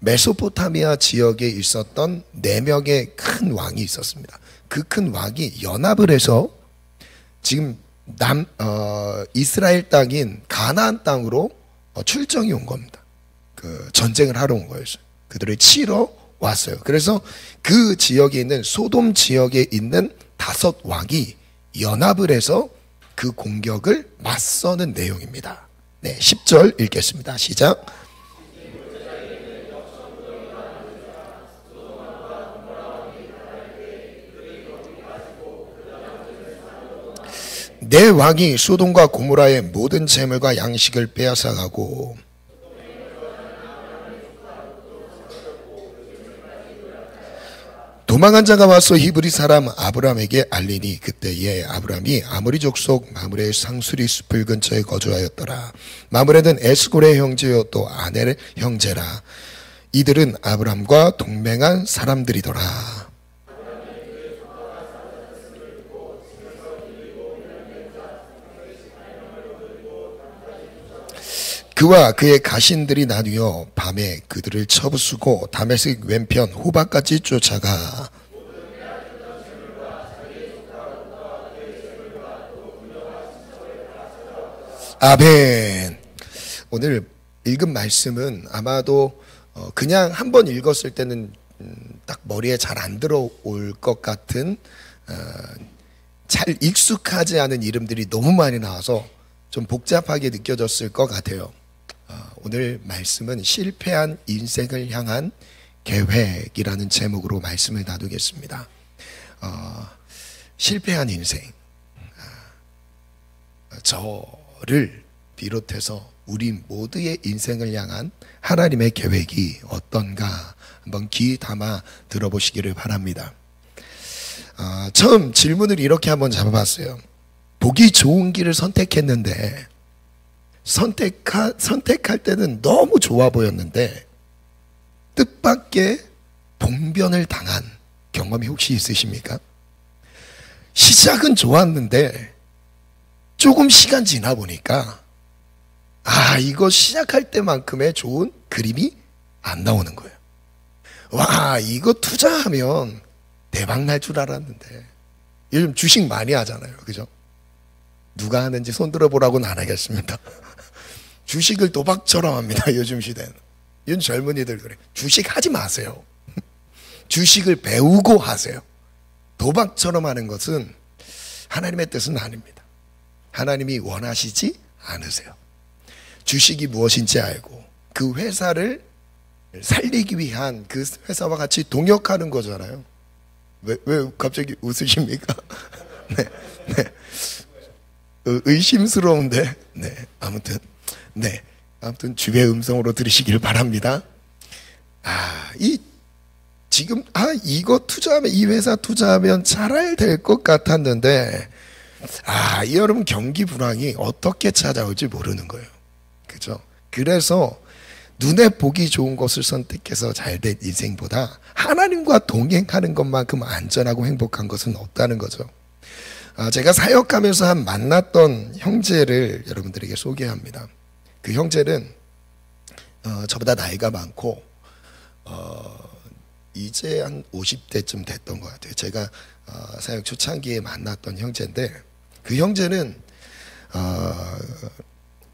메소포타미아 지역에 있었던 4명의 큰 왕이 있었습니다. 그 큰 왕이 연합을 해서 지금 이스라엘 땅인 가나안 땅으로 출정이 온 겁니다. 그 전쟁을 하러 온 거였어요. 그들을 치러 왔어요. 그래서 그 지역에 있는 소돔 지역에 있는 5 왕이 연합을 해서 그 공격을 맞서는 내용입니다. 네, 10절 읽겠습니다. 시작. 내 왕이 소돔과 고모라의 모든 재물과 양식을 빼앗아가고 도망한 자가 와서 히브리 사람 아브람에게 알리니 그때에 아브람이 아모리 족속 마므레의 상수리 숲을 근처에 거주하였더라. 마므레는 에스골의 형제요 또 아넬의 형제라. 이들은 아브람과 동맹한 사람들이더라. 그와 그의 가신들이 나뉘어 밤에 그들을 쳐부수고 다메섹 왼편 호박까지 쫓아가 아멘. 오늘 읽은 말씀은 아마도 그냥 한번 읽었을 때는 딱 머리에 잘 안 들어올 것 같은 잘 익숙하지 않은 이름들이 너무 많이 나와서 좀 복잡하게 느껴졌을 것 같아요. 오늘 말씀은 실패한 인생을 향한 계획이라는 제목으로 말씀을 나누겠습니다. 실패한 인생, 저를 비롯해서 우리 모두의 인생을 향한 하나님의 계획이 어떤가 한번 귀 담아 들어보시기를 바랍니다. 처음 질문을 이렇게 한번 잡아봤어요. 보기 좋은 길을 선택했는데 선택할 때는 너무 좋아 보였는데 뜻밖의 봉변을 당한 경험이 혹시 있으십니까? 시작은 좋았는데 조금 시간 지나 보니까 이거 시작할 때만큼의 좋은 그림이 안 나오는 거예요. 와, 이거 투자하면 대박 날 줄 알았는데. 요즘 주식 많이 하잖아요, 그죠? 누가 하는지 손 들어보라고는 안 하겠습니다. 주식을 도박처럼 합니다, 요즘 시대는. 요즘 젊은이들 그래. 주식 하지 마세요. 주식을 배우고 하세요. 도박처럼 하는 것은 하나님의 뜻은 아닙니다. 하나님이 원하시지 않으세요. 주식이 무엇인지 알고 그 회사를 살리기 위한 그 회사와 같이 동역하는 거잖아요. 왜 갑자기 웃으십니까? 네. 의심스러운데. 아무튼 주의 음성으로 들으시길 바랍니다. 이거 투자하면, 이 회사 투자하면 잘 될 것 같았는데, 여러분 경기 불황이 어떻게 찾아올지 모르는 거예요. 그죠? 그래서 눈에 보기 좋은 것을 선택해서 잘된 인생보다 하나님과 동행하는 것만큼 안전하고 행복한 것은 없다는 거죠. 제가 사역하면서 만났던 형제를 여러분들에게 소개합니다. 그 형제는 저보다 나이가 많고 이제 한 50대쯤 됐던 것 같아요. 제가 사역 초창기에 만났던 형제인데 그 형제는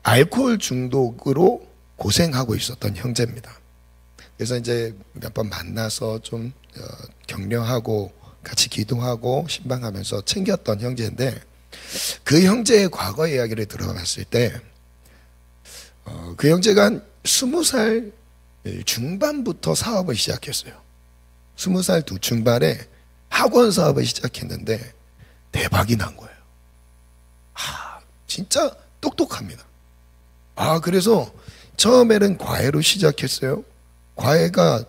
알코올 중독으로 고생하고 있었던 형제입니다. 그래서 이제 몇 번 만나서 좀 격려하고 같이 기도하고 신방하면서 챙겼던 형제인데 그 형제의 과거 이야기를 들어봤을 때 그 형제가 한 20살 중반부터 사업을 시작했어요. 20살 중반에 학원 사업을 시작했는데 대박이 난 거예요. 진짜 똑똑합니다. 그래서 처음에는 과외로 시작했어요. 과외가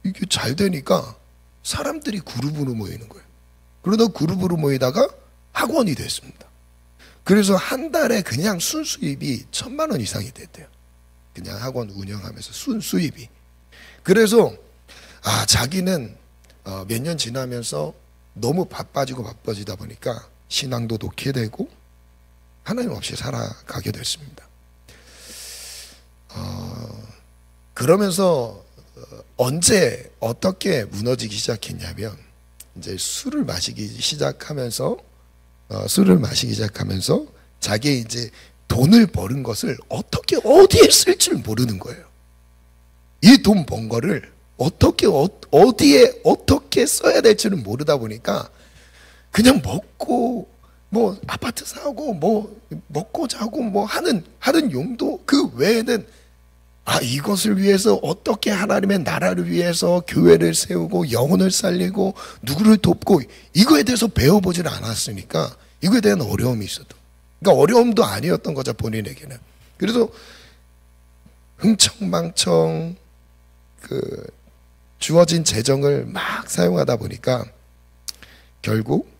이게 잘 되니까 사람들이 그룹으로 모이는 거예요. 그러다 그룹으로 모이다가 학원이 됐습니다. 그래서 한 달에 그냥 순수입이 1,000만 원 이상이 됐대요. 그냥 학원 운영하면서 순수입이. 그래서 자기는 몇 년 지나면서 너무 바빠지다 보니까 신앙도 놓게 되고 하나님 없이 살아가게 됐습니다. 그러면서 언제 어떻게 무너지기 시작했냐면 이제 술을 마시기 시작하면서 자기 이제 돈을 버는 것을 어떻게 어디에 쓸 줄 모르는 거예요. 이 돈 번 거를 어디에 어떻게 써야 될지를 모르다 보니까 그냥 먹고 뭐 아파트 사고 뭐 먹고 자고 뭐 하는 용도 그 외에는 이것을 위해서 어떻게 하나님의 나라를 위해서 교회를 세우고 영혼을 살리고 누구를 돕고 이거에 대해서 배워보질 않았으니까 이거에 대한 어려움이 있었던, 그러니까 어려움도 아니었던 거죠, 본인에게는. 그래서 흥청망청 그 주어진 재정을 막 사용하다 보니까 결국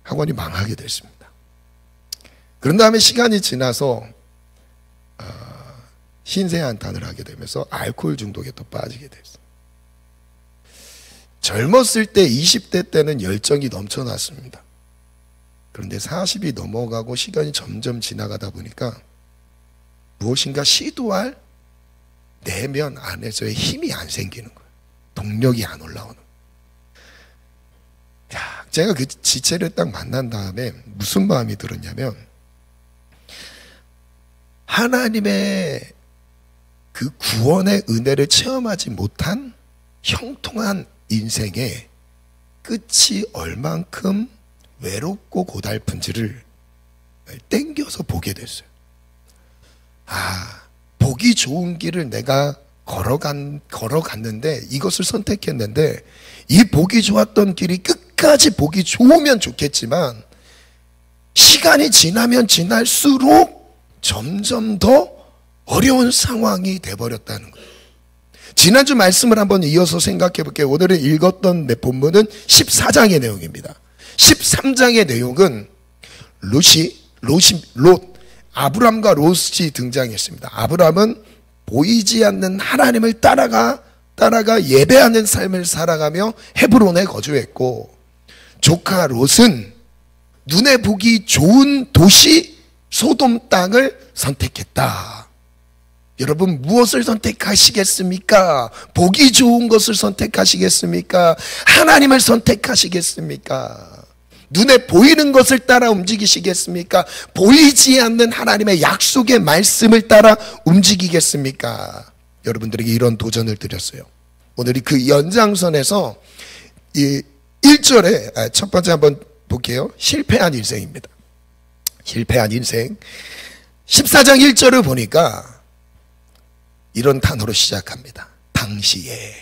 학원이 망하게 됐습니다. 그런 다음에 시간이 지나서 신세한탄을 하게 되면서 알코올 중독에 또 빠지게 됐어요. 젊었을 때 20대 때는 열정이 넘쳐났습니다. 그런데 40이 넘어가고 시간이 점점 지나가다 보니까 무엇인가 시도할 내면 안에서의 힘이 안 생기는 거예요. 동력이 안 올라오는 거예요. 제가 그 지체를 딱 만난 다음에 무슨 마음이 들었냐면, 하나님의 그 구원의 은혜를 체험하지 못한 형통한 인생의 끝이 얼만큼 외롭고 고달픈지를 땡겨서 보게 됐어요. 보기 좋은 길을 내가 걸어갔는데, 이것을 선택했는데, 이 보기 좋았던 길이 끝까지 보기 좋으면 좋겠지만 시간이 지나면 지날수록 점점 더 어려운 상황이 돼버렸다는 거예요. 지난주 말씀을 한번 이어서 생각해 볼게요. 오늘은 읽었던 내 본문은 14장의 내용입니다. 13장의 내용은 롯, 아브람과 롯이 등장했습니다. 아브람은 보이지 않는 하나님을 따라가 예배하는 삶을 살아가며 헤브론에 거주했고, 조카 롯은 눈에 보기 좋은 도시 소돔 땅을 선택했다. 여러분, 무엇을 선택하시겠습니까? 보기 좋은 것을 선택하시겠습니까? 하나님을 선택하시겠습니까? 눈에 보이는 것을 따라 움직이시겠습니까? 보이지 않는 하나님의 약속의 말씀을 따라 움직이겠습니까? 여러분들에게 이런 도전을 드렸어요. 오늘이 그 연장선에서 이 1절에 첫 번째 한번 볼게요. 실패한 인생입니다. 실패한 인생. 14장 1절을 보니까 이런 단어로 시작합니다. 당시에.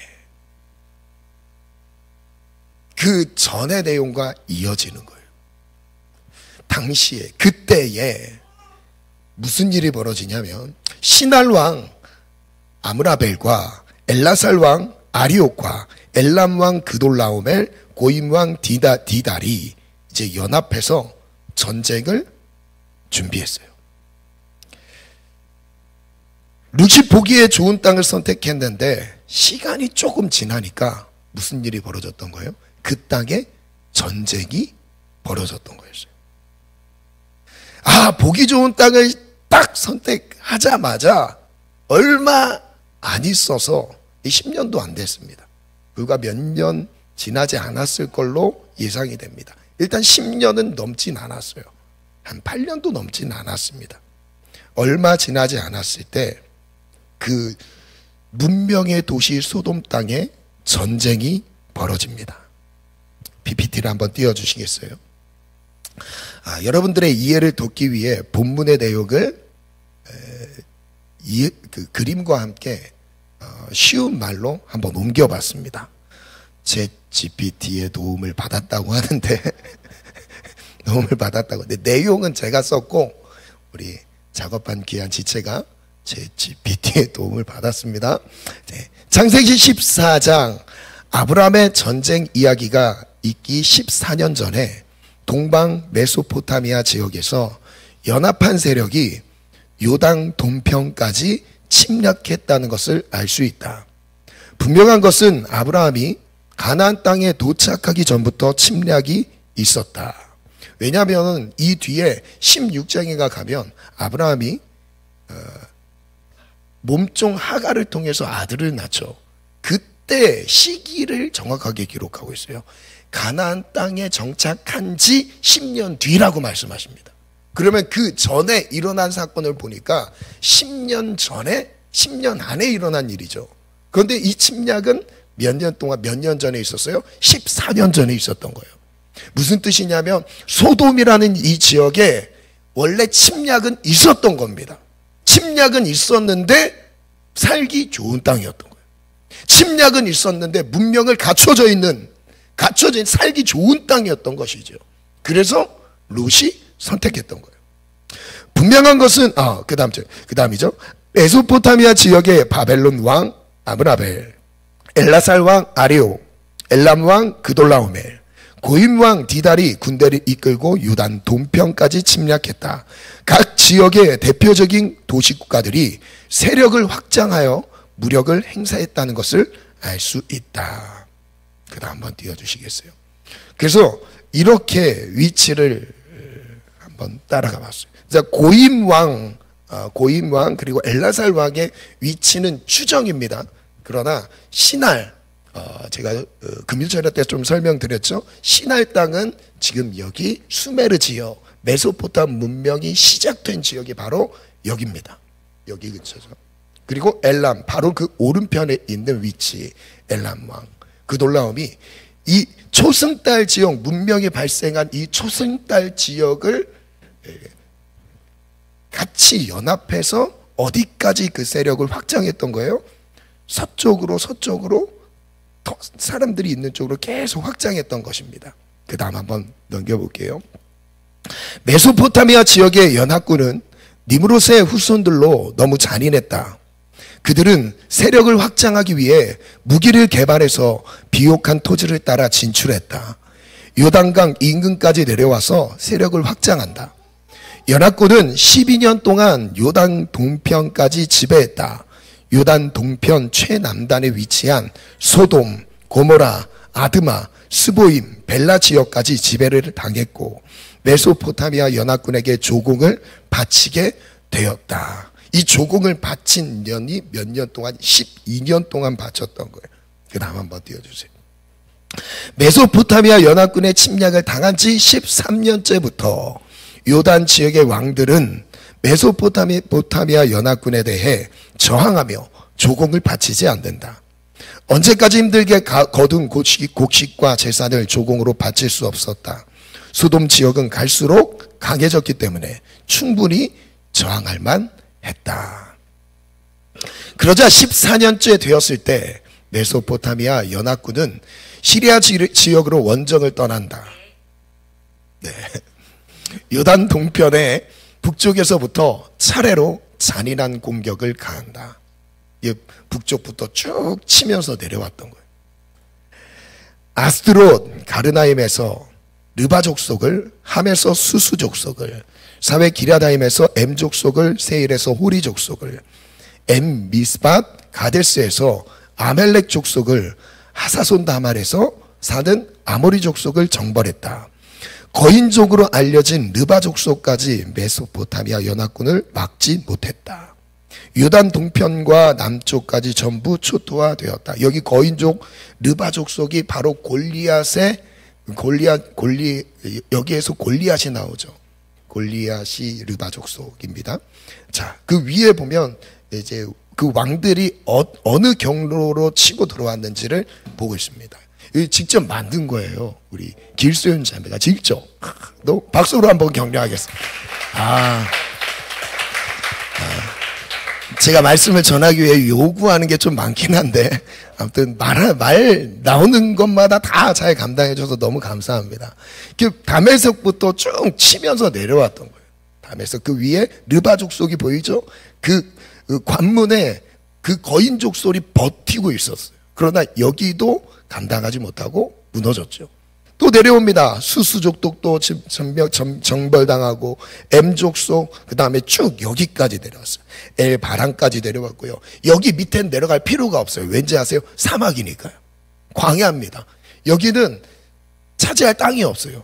그 전의 내용과 이어지는 거예요. 당시에, 그때에 무슨 일이 벌어지냐면, 시날 왕 아므라벨과 엘라살 왕 아리옥과 엘람 왕 그돌라오멜, 고임 왕 디달이 이제 연합해서 전쟁을 준비했어요. 룻이 보기에 좋은 땅을 선택했는데 시간이 조금 지나니까 무슨 일이 벌어졌던 거예요? 그 땅에 전쟁이 벌어졌던 거였어요. 보기 좋은 땅을 딱 선택하자마자 얼마 안 있어서 10년도 안 됐습니다. 불과 몇 년 지나지 않았을 걸로 예상이 됩니다. 일단 10년은 넘진 않았어요. 한 8년도 넘진 않았습니다. 얼마 지나지 않았을 때 그 문명의 도시 소돔 땅에 전쟁이 벌어집니다. PPT를 한번 띄워주시겠어요? 여러분들의 이해를 돕기 위해 본문의 내용을 그 그림과 함께 쉬운 말로 한번 옮겨봤습니다. ChatGPT의 도움을 받았다고 하는데 근데 내용은 제가 썼고 우리 작업한 귀한 지체가 ChatGPT의 도움을 받았습니다. 창세기 14장, 아브라함의 전쟁 이야기가 있기 14년 전에 동방 메소포타미아 지역에서 연합한 세력이 요당 동편까지 침략했다는 것을 알 수 있다. 분명한 것은 아브라함이 가나안 땅에 도착하기 전부터 침략이 있었다. 왜냐하면 이 뒤에 16장에 가면 아브라함이 몸종 하갈을 통해서 아들을 낳죠. 그 그때 시기를 정확하게 기록하고 있어요. 가나안 땅에 정착한 지 10년 뒤라고 말씀하십니다. 그러면 그 전에 일어난 사건을 보니까 10년 전에 10년 안에 일어난 일이죠. 그런데 이 침략은 몇 년 동안 몇 년 전에 있었어요? 14년 전에 있었던 거예요. 무슨 뜻이냐면 소돔이라는 이 지역에 원래 침략은 있었던 겁니다. 침략은 있었는데 살기 좋은 땅이었던 거예요. 침략은 있었는데 문명을 갖춰져 있는 살기 좋은 땅이었던 것이죠. 그래서 롯이 선택했던 거예요. 분명한 것은 그 다음이죠. 메소포타미아 지역의 바벨론 왕 아므라벨, 엘라살 왕 아리오, 엘람 왕 그돌라오멜, 고임 왕 디달이 군대를 이끌고 요단 동편까지 침략했다. 각 지역의 대표적인 도시국가들이 세력을 확장하여 무력을 행사했다는 것을 알 수 있다. 그 다음 한번 띄워주시겠어요? 그래서 이렇게 위치를 한번 따라가 봤어요. 고임 왕 그리고 엘라살 왕의 위치는 추정입니다. 그러나 시날, 제가 금요일절 때 좀 설명드렸죠. 시날 땅은 지금 여기 수메르 지역, 메소포타미아 문명이 시작된 지역이 바로 여기입니다. 여기 근처죠. 그리고 엘람, 바로 그 오른편에 있는 위치, 엘람 왕 그돌라옴이 이 초승달 지역, 문명이 발생한 이 초승달 지역을 같이 연합해서 어디까지 그 세력을 확장했던 거예요? 서쪽으로 더 사람들이 있는 쪽으로 계속 확장했던 것입니다. 그 다음 한번 넘겨볼게요. 메소포타미아 지역의 연합군은 니므롯의 후손들로 너무 잔인했다. 그들은 세력을 확장하기 위해 무기를 개발해서 비옥한 토지를 따라 진출했다. 요단강 인근까지 내려와서 세력을 확장한다. 연합군은 12년 동안 요단 동편까지 지배했다. 요단 동편 최남단에 위치한 소돔, 고모라, 아드마, 스보임, 벨라 지역까지 지배를 당했고 메소포타미아 연합군에게 조공을 바치게 되었다. 이 조공을 바친 년이 몇 년 동안? 12년 동안 바쳤던 거예요. 그 다음 한번 띄워주세요. 메소포타미아 연합군의 침략을 당한 지 13년째부터 요단 지역의 왕들은 메소포타미아 연합군에 대해 저항하며 조공을 바치지 않는다. 언제까지 힘들게 거둔 곡식과 재산을 조공으로 바칠 수 없었다. 소돔 지역은 갈수록 강해졌기 때문에 충분히 저항할 만했다. 그러자 14년째 되었을 때 메소포타미아 연합군은 시리아 지역으로 원정을 떠난다. 네. 요단 동편의 북쪽에서부터 차례로 잔인한 공격을 가한다. 북쪽부터 쭉 치면서 내려왔던 거예요. 아스드롯 가르나임에서 르바 족속을, 함에서 수수 족속을, 사회 기랴다임에서 엠 족속을, 세일에서 호리 족속을, 엠 미스밧 가데스에서 아멜렉 족속을, 하사손 다말에서 사는 아모리 족속을 정벌했다. 거인족으로 알려진 르바 족속까지 메소포타미아 연합군을 막지 못했다. 요단 동편과 남쪽까지 전부 초토화되었다. 여기 거인족 르바 족속이 바로 여기에서 골리앗이 나오죠. 골리앗이 르바 족속입니다. 자, 그 위에 보면 이제 그 왕들이 어느 경로로 치고 들어왔는지를 보고 있습니다. 직접 만든 거예요. 우리 길소연 자매가 직접. 박수로 한번 격려하겠습니다. 제가 말씀을 전하기 위해 요구하는 게 좀 많긴 한데 아무튼 말 나오는 것마다 다 잘 감당해줘서 너무 감사합니다. 다메섹부터 쭉 치면서 내려왔던 거예요. 다메섹 그 위에 르바 족속이 보이죠? 그 관문에 그 거인족 소리 버티고 있었어요. 그러나 여기도 감당하지 못하고 무너졌죠. 또 내려옵니다. 수수족도 또 정벌당하고 M족속, 그 다음에 쭉 여기까지 내려왔어요. 엘바란까지 내려왔고요. 여기 밑엔 내려갈 필요가 없어요. 왠지 아세요? 사막이니까요. 광야입니다. 여기는 차지할 땅이 없어요.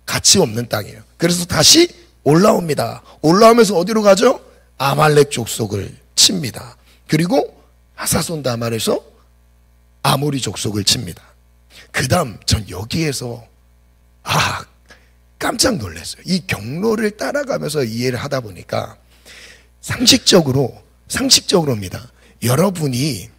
가치 없는 땅이에요. 그래서 다시 올라옵니다. 올라오면서 어디로 가죠? 아말렉 족속을 칩니다. 그리고 하사손 다말에서 아모리 족속을 칩니다. 그 다음 전 여기에서 깜짝 놀랐어요. 이 경로를 따라가면서 이해를 하다 보니까 상식적으로입니다. 여러분이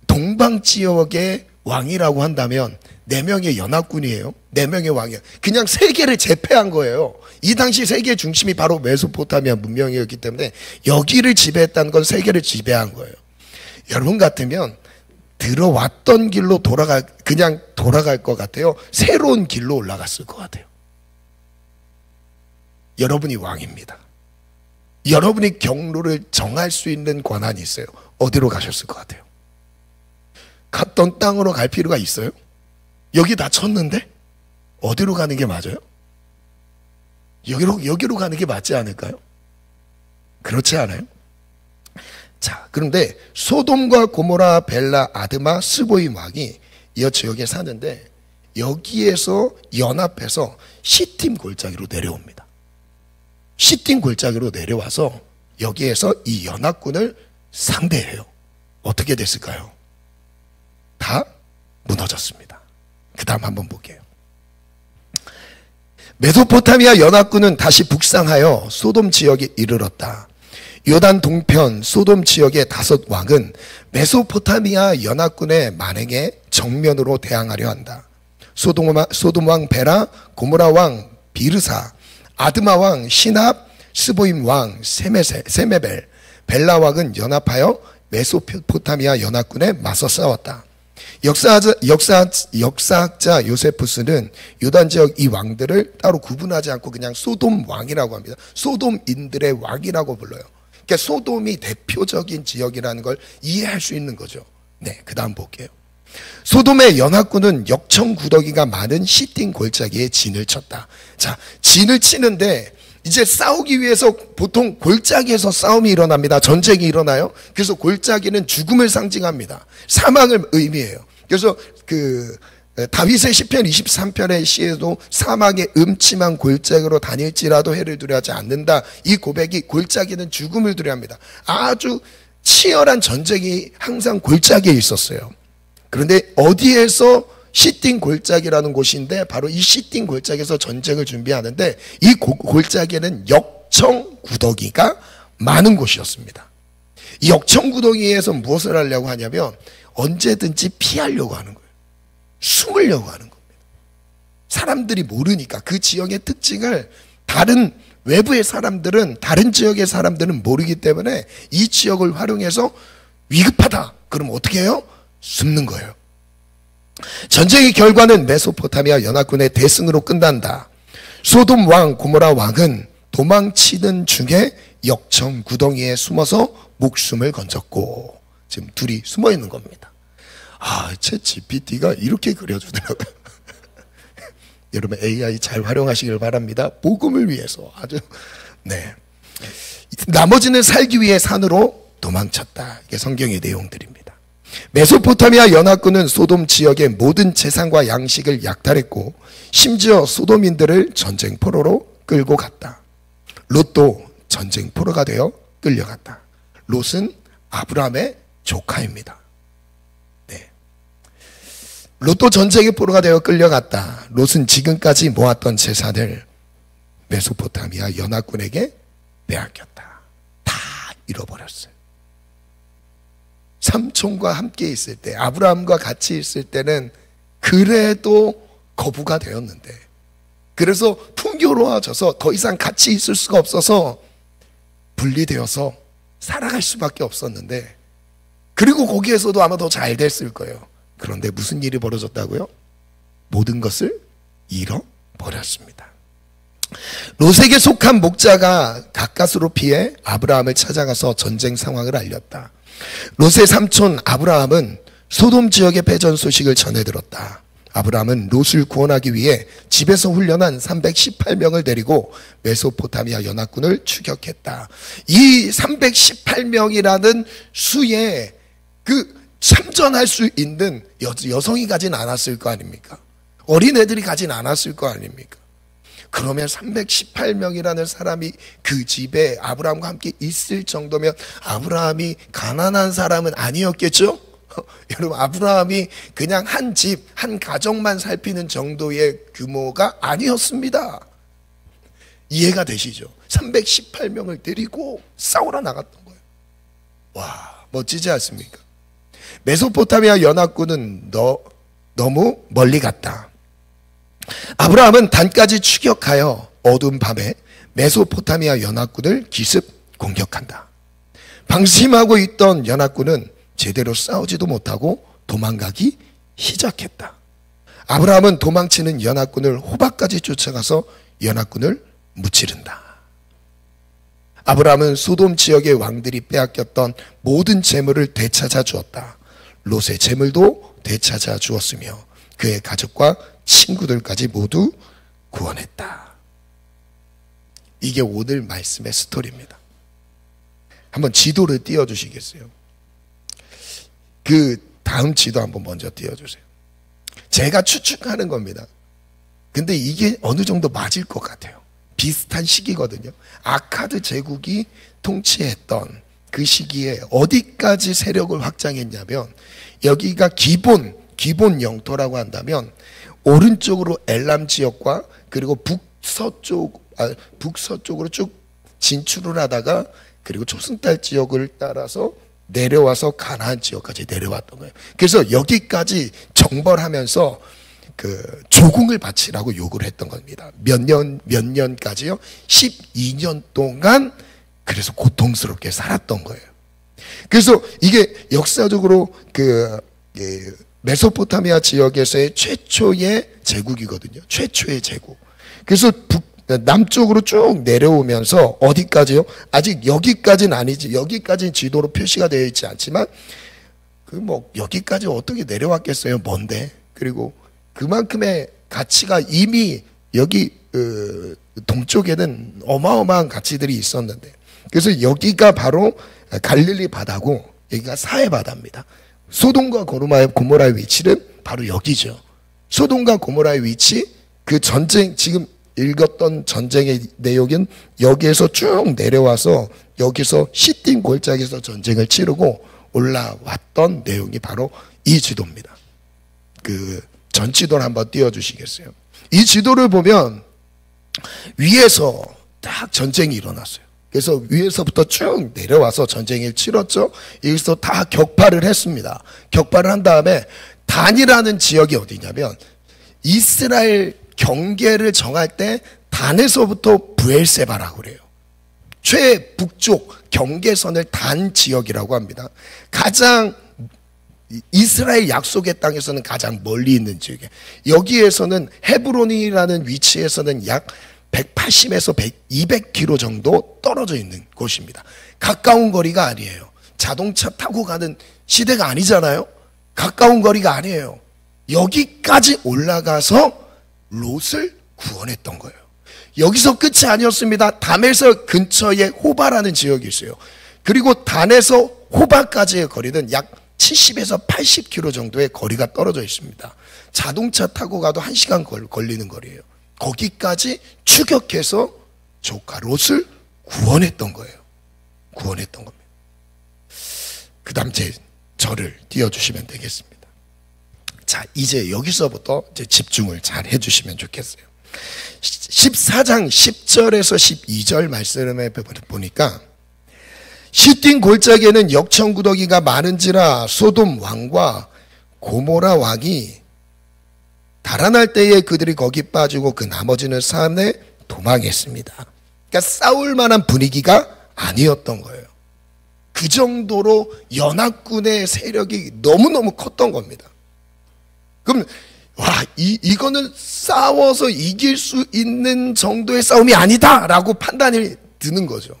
동방지역의 왕이라고 한다면 4명의 연합군이에요. 4명의 왕이에요. 그냥 세계를 제패한 거예요. 이 당시 세계의 중심이 바로 메소포타미아 문명이었기 때문에 여기를 지배했다는 건 세계를 지배한 거예요. 여러분 같으면 들어왔던 길로 그냥 돌아갈 것 같아요. 새로운 길로 올라갔을 것 같아요. 여러분이 왕입니다. 여러분이 경로를 정할 수 있는 권한이 있어요. 어디로 가셨을 것 같아요? 갔던 땅으로 갈 필요가 있어요? 여기 다 쳤는데? 어디로 가는 게 맞아요? 여기로 가는 게 맞지 않을까요? 그렇지 않아요? 자, 그런데 소돔과 고모라, 벨라, 아드마, 스보임 왕이 이 지역에 사는데 여기에서 연합해서 시팀 골짜기로 내려옵니다. 시팀 골짜기로 내려와서 여기에서 이 연합군을 상대해요. 어떻게 됐을까요? 다 무너졌습니다. 그 다음 한번 볼게요. 메소포타미아 연합군은 다시 북상하여 소돔 지역에 이르렀다. 요단 동편 소돔 지역의 5 왕은 메소포타미아 연합군의 만행에 정면으로 대항하려 한다. 소돔 왕 베라, 고모라 왕 비르사, 아드마 왕 시납, 스보임 왕 세메벨, 벨라 왕은 연합하여 메소포타미아 연합군에 맞서 싸웠다. 역사학자 요세푸스는 요단 지역 이 왕들을 따로 구분하지 않고 그냥 소돔 왕이라고 합니다. 소돔인들의 왕이라고 불러요. 그러니까 소돔이 대표적인 지역이라는 걸 이해할 수 있는 거죠. 네, 그 다음 볼게요. 소돔의 연합군은 역청구더기가 많은 시띵 골짜기에 진을 쳤다. 자, 진을 치는데 이제 싸우기 위해서 보통 골짜기에서 싸움이 일어납니다. 전쟁이 일어나요. 그래서 골짜기는 죽음을 상징합니다. 사망을 의미해요. 그래서 다윗의 시편 23편의 시에도 사망의 음침한 골짜기로 다닐지라도 해를 두려워하지 않는다. 이 고백이 골짜기는 죽음을 두려워합니다. 아주 치열한 전쟁이 항상 골짜기에 있었어요. 그런데 어디에서 시띵 골짜기라는 곳인데 바로 이 시띵 골짜기에서 전쟁을 준비하는데 이 골짜기에는 역청구더기가 많은 곳이었습니다. 이 역청구더기에서 무엇을 하려고 하냐면 언제든지 피하려고 하는 거예요. 숨으려고 하는 겁니다. 사람들이 모르니까 그 지역의 특징을 외부의 사람들은 다른 지역의 사람들은 모르기 때문에 이 지역을 활용해서 위급하다. 그럼 어떻게 해요? 숨는 거예요. 전쟁의 결과는 메소포타미아 연합군의 대승으로 끝난다. 소돔 왕 고모라 왕은 도망치는 중에 역청 구덩이에 숨어서 목숨을 건졌고 지금 둘이 숨어 있는 겁니다. 챗 GPT가 이렇게 그려주더라고요. 여러분 AI 잘 활용하시길 바랍니다. 복음을 위해서 아주. 네. 나머지는 살기 위해 산으로 도망쳤다. 이게 성경의 내용들입니다. 메소포타미아 연합군은 소돔 지역의 모든 재산과 양식을 약탈했고 심지어 소돔인들을 전쟁포로로 끌고 갔다. 롯도 전쟁포로가 되어 끌려갔다. 롯은 아브라함의 조카입니다. 네. 롯도 전쟁의 포로가 되어 끌려갔다. 롯은 지금까지 모았던 재산을 메소포타미아 연합군에게 빼앗겼다. 다 잃어버렸어요. 삼촌과 함께 있을 때, 아브라함과 같이 있을 때는 그래도 거부가 되었는데, 그래서 풍요로워져서 더 이상 같이 있을 수가 없어서 분리되어서 살아갈 수밖에 없었는데, 그리고 거기에서도 아마 더 잘 됐을 거예요. 그런데 무슨 일이 벌어졌다고요? 모든 것을 잃어버렸습니다. 롯에게 속한 목자가 가까스로 피해 아브라함을 찾아가서 전쟁 상황을 알렸다. 롯의 삼촌 아브라함은 소돔 지역의 패전 소식을 전해 들었다. 아브라함은 롯을 구원하기 위해 집에서 훈련한 318명을 데리고 메소포타미아 연합군을 추격했다. 이 318명이라는 수에 참전할 수 있는 여성이 가진 않았을 거 아닙니까? 어린애들이 가진 않았을 거 아닙니까? 그러면 318명이라는 사람이 그 집에 아브라함과 함께 있을 정도면 아브라함이 가난한 사람은 아니었겠죠? 여러분, 아브라함이 그냥 한 집, 한 가정만 살피는 정도의 규모가 아니었습니다. 이해가 되시죠? 318명을 데리고 싸우러 나갔던 거예요. 와, 멋지지 않습니까? 메소포타미아 연합군은 너무 멀리 갔다. 아브라함은 단까지 추격하여 어두운 밤에 메소포타미아 연합군을 기습 공격한다. 방심하고 있던 연합군은 제대로 싸우지도 못하고 도망가기 시작했다. 아브라함은 도망치는 연합군을 호박까지 쫓아가서 연합군을 무찌른다. 아브라함은 소돔 지역의 왕들이 빼앗겼던 모든 재물을 되찾아 주었다. 롯의 재물도 되찾아 주었으며 그의 가족과 친구들까지 모두 구원했다. 이게 오늘 말씀의 스토리입니다. 한번 지도를 띄워주시겠어요? 그 다음 지도 한번 먼저 띄워주세요. 제가 추측하는 겁니다. 근데 이게 어느 정도 맞을 것 같아요. 비슷한 시기거든요. 아카드 제국이 통치했던 그 시기에 어디까지 세력을 확장했냐면, 여기가 기본 영토라고 한다면 오른쪽으로 엘람 지역과 그리고 북서쪽으로 쭉 진출을 하다가 그리고 초승달 지역을 따라서 내려와서 가나안 지역까지 내려왔던 거예요. 그래서 여기까지 정벌하면서 그 조공을 바치라고 요구를 했던 겁니다. 몇 년까지요? 12년 동안 그래서 고통스럽게 살았던 거예요. 그래서 이게 역사적으로 메소포타미아 지역에서의 최초의 제국이거든요. 최초의 제국. 그래서 남쪽으로 쭉 내려오면서 어디까지요? 아직 여기까지는 아니지. 여기까지는 지도로 표시가 되어 있지 않지만 여기까지 어떻게 내려왔겠어요? 뭔데? 그리고 그만큼의 가치가 이미 여기 동쪽에는 어마어마한 가치들이 있었는데, 그래서 여기가 바로 갈릴리 바다고 여기가 사해 바다입니다. 소돔과 고모라의 위치는 바로 여기죠. 소돔과 고모라의 위치, 그 전쟁, 지금 읽었던 전쟁의 내용은 여기에서 쭉 내려와서 여기서 시딤 골짜기에서 전쟁을 치르고 올라왔던 내용이 바로 이 지도입니다. 그 전 지도를 한번 띄워주시겠어요? 이 지도를 보면 위에서 딱 전쟁이 일어났어요. 그래서 위에서부터 쭉 내려와서 전쟁을 치렀죠. 여기서 다 격파를 했습니다. 격파를 한 다음에 단이라는 지역이 어디냐면, 이스라엘 경계를 정할 때 단에서부터 브엘세바라고 그래요. 최북쪽 경계선을 단 지역이라고 합니다. 가장 이스라엘 약속의 땅에서는 가장 멀리 있는 지역이에요. 여기에서는 헤브론이라는 위치에서는 약 180에서 200km 정도 떨어져 있는 곳입니다. 가까운 거리가 아니에요. 자동차 타고 가는 시대가 아니잖아요. 가까운 거리가 아니에요. 여기까지 올라가서 롯을 구원했던 거예요. 여기서 끝이 아니었습니다. 담에서 근처에 호바라는 지역이 있어요. 그리고 단에서 호바까지의 거리는 약 70에서 80km 정도의 거리가 떨어져 있습니다. 자동차 타고 가도 1시간 걸리는 거리예요. 거기까지 추격해서 조카 롯을 구원했던 거예요. 구원했던 겁니다. 그 다음 저를 띄워주시면 되겠습니다. 자, 이제 여기서부터 이제 집중을 잘 해주시면 좋겠어요. 14장 10절에서 12절 말씀에 보니까, 시딤 골짜기에는 역청구더기가 많은지라 소돔 왕과 고모라 왕이 달아날 때에 그들이 거기 빠지고 그 나머지는 산에 도망했습니다. 그러니까 싸울 만한 분위기가 아니었던 거예요. 그 정도로 연합군의 세력이 너무너무 컸던 겁니다. 그럼 이거는 싸워서 이길 수 있는 정도의 싸움이 아니다라고 판단이 드는 거죠.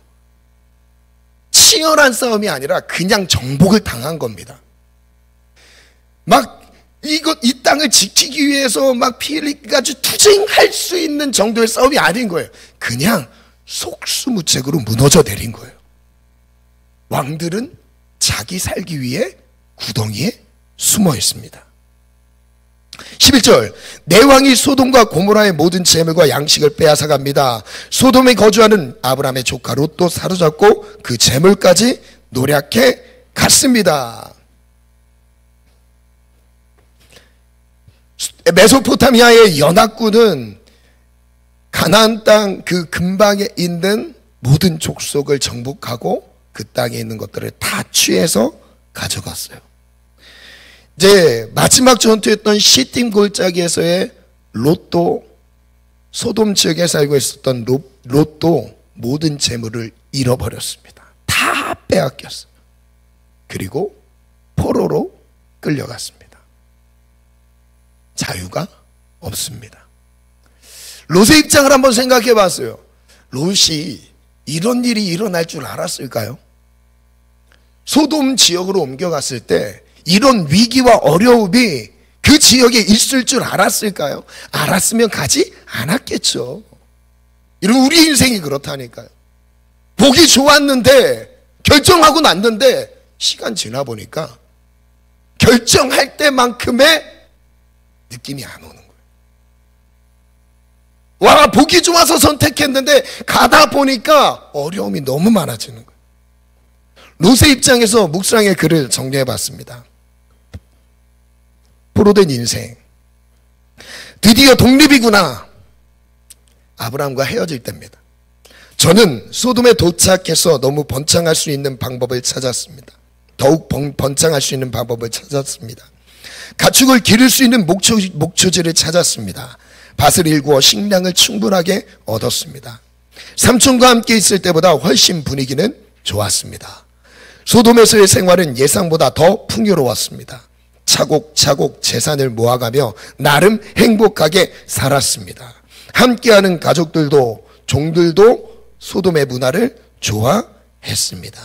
치열한 싸움이 아니라 그냥 정복을 당한 겁니다. 이 땅을 지키기 위해서 피 흘리기까지 투쟁할 수 있는 정도의 싸움이 아닌 거예요. 그냥 속수무책으로 무너져 내린 거예요. 왕들은 자기 살기 위해 구덩이에 숨어 있습니다. 11절, 내 왕이 소돔과 고모라의 모든 재물과 양식을 빼앗아갑니다. 소돔에 거주하는 아브라함의 조카 롯도 사로잡고 그 재물까지 노략해 갔습니다. 메소포타미아의 연합군은 가나안 땅 그 근방에 있는 모든 족속을 정복하고 그 땅에 있는 것들을 다 취해서 가져갔어요. 이제 마지막 전투였던 시팀 골짜기에서의 롯도, 소돔 지역에 살고 있었던 롯도 모든 재물을 잃어버렸습니다. 다 빼앗겼어요. 그리고 포로로 끌려갔습니다. 자유가 없습니다. 롯의 입장을 한번 생각해 봤어요. 롯이 이런 일이 일어날 줄 알았을까요? 소돔 지역으로 옮겨갔을 때 이런 위기와 어려움이 그 지역에 있을 줄 알았을까요? 알았으면 가지 않았겠죠. 이런 우리 인생이 그렇다니까요. 보기 좋았는데 결정하고 났는데 시간 지나 보니까 결정할 때만큼의 느낌이 안 오는 거예요. 와, 보기 좋아서 선택했는데 가다 보니까 어려움이 너무 많아지는 거예요. 롯의 입장에서 묵상의 글을 정리해 봤습니다. 포로된 인생. 드디어 독립이구나. 아브라함과 헤어질 때입니다. 저는 소돔에 도착해서 너무 번창할 수 있는 방법을 찾았습니다. 더욱 번창할 수 있는 방법을 찾았습니다. 가축을 기를 수 있는 목초지를 찾았습니다. 밭을 일구어 식량을 충분하게 얻었습니다. 삼촌과 함께 있을 때보다 훨씬 분위기는 좋았습니다. 소돔에서의 생활은 예상보다 더 풍요로웠습니다. 차곡차곡 재산을 모아가며 나름 행복하게 살았습니다. 함께하는 가족들도 종들도 소돔의 문화를 좋아했습니다.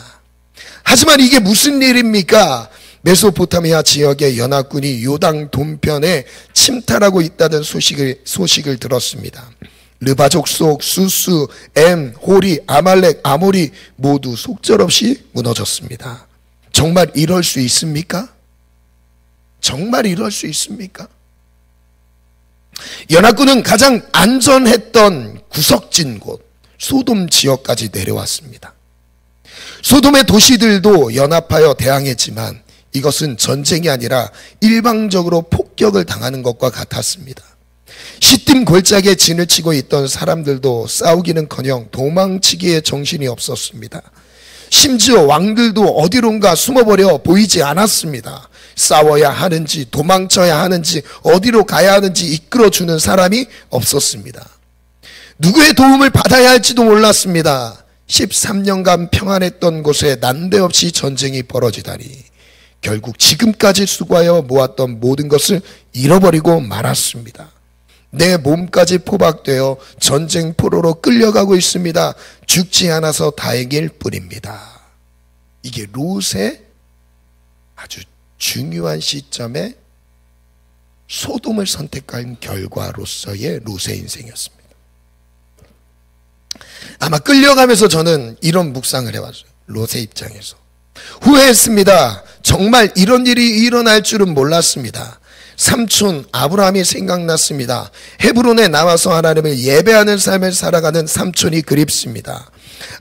하지만 이게 무슨 일입니까? 메소포타미아 지역의 연합군이 요당 동편에 침탈하고 있다는 소식을 들었습니다. 르바족 속 수스, 엠, 호리, 아말렉, 아모리 모두 속절없이 무너졌습니다. 정말 이럴 수 있습니까? 정말 이럴 수 있습니까? 연합군은 가장 안전했던 구석진 곳 소돔 지역까지 내려왔습니다. 소돔의 도시들도 연합하여 대항했지만 이것은 전쟁이 아니라 일방적으로 폭격을 당하는 것과 같았습니다. 시딤 골짜기에 진을 치고 있던 사람들도 싸우기는커녕 도망치기에 정신이 없었습니다. 심지어 왕들도 어디론가 숨어버려 보이지 않았습니다. 싸워야 하는지 도망쳐야 하는지 어디로 가야 하는지 이끌어주는 사람이 없었습니다. 누구의 도움을 받아야 할지도 몰랐습니다. 13년간 평안했던 곳에 난데없이 전쟁이 벌어지다니 결국 지금까지 수고하여 모았던 모든 것을 잃어버리고 말았습니다. 내 몸까지 포박되어 전쟁 포로로 끌려가고 있습니다. 죽지 않아서 다행일 뿐입니다. 이게 롯의 아주 중요한 시점에 소돔을 선택한 결과로서의 롯의 인생이었습니다. 아마 끌려가면서 저는 이런 묵상을 해봤어요. 롯의 입장에서 후회했습니다. 정말 이런 일이 일어날 줄은 몰랐습니다. 삼촌 아브라함이 생각났습니다. 헤브론에 나와서 하나님을 예배하는 삶을 살아가는 삼촌이 그립습니다.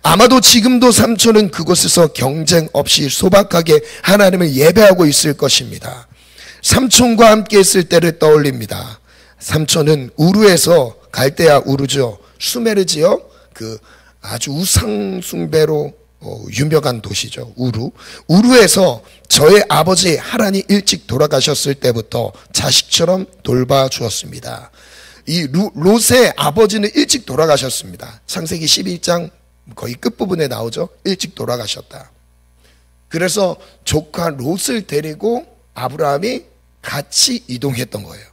아마도 지금도 삼촌은 그곳에서 경쟁 없이 소박하게 하나님을 예배하고 있을 것입니다. 삼촌과 함께 있을 때를 떠올립니다. 삼촌은 우루에서, 갈대아 우루죠, 수메르 지역 그 아주 우상 숭배로 유명한 도시죠. 우루에서 저의 아버지 하란이 일찍 돌아가셨을 때부터 자식처럼 돌봐주었습니다. 이 롯의 아버지는 일찍 돌아가셨습니다. 창세기 11장 거의 끝부분에 나오죠. 일찍 돌아가셨다. 그래서 조카 롯을 데리고 아브라함이 같이 이동했던 거예요.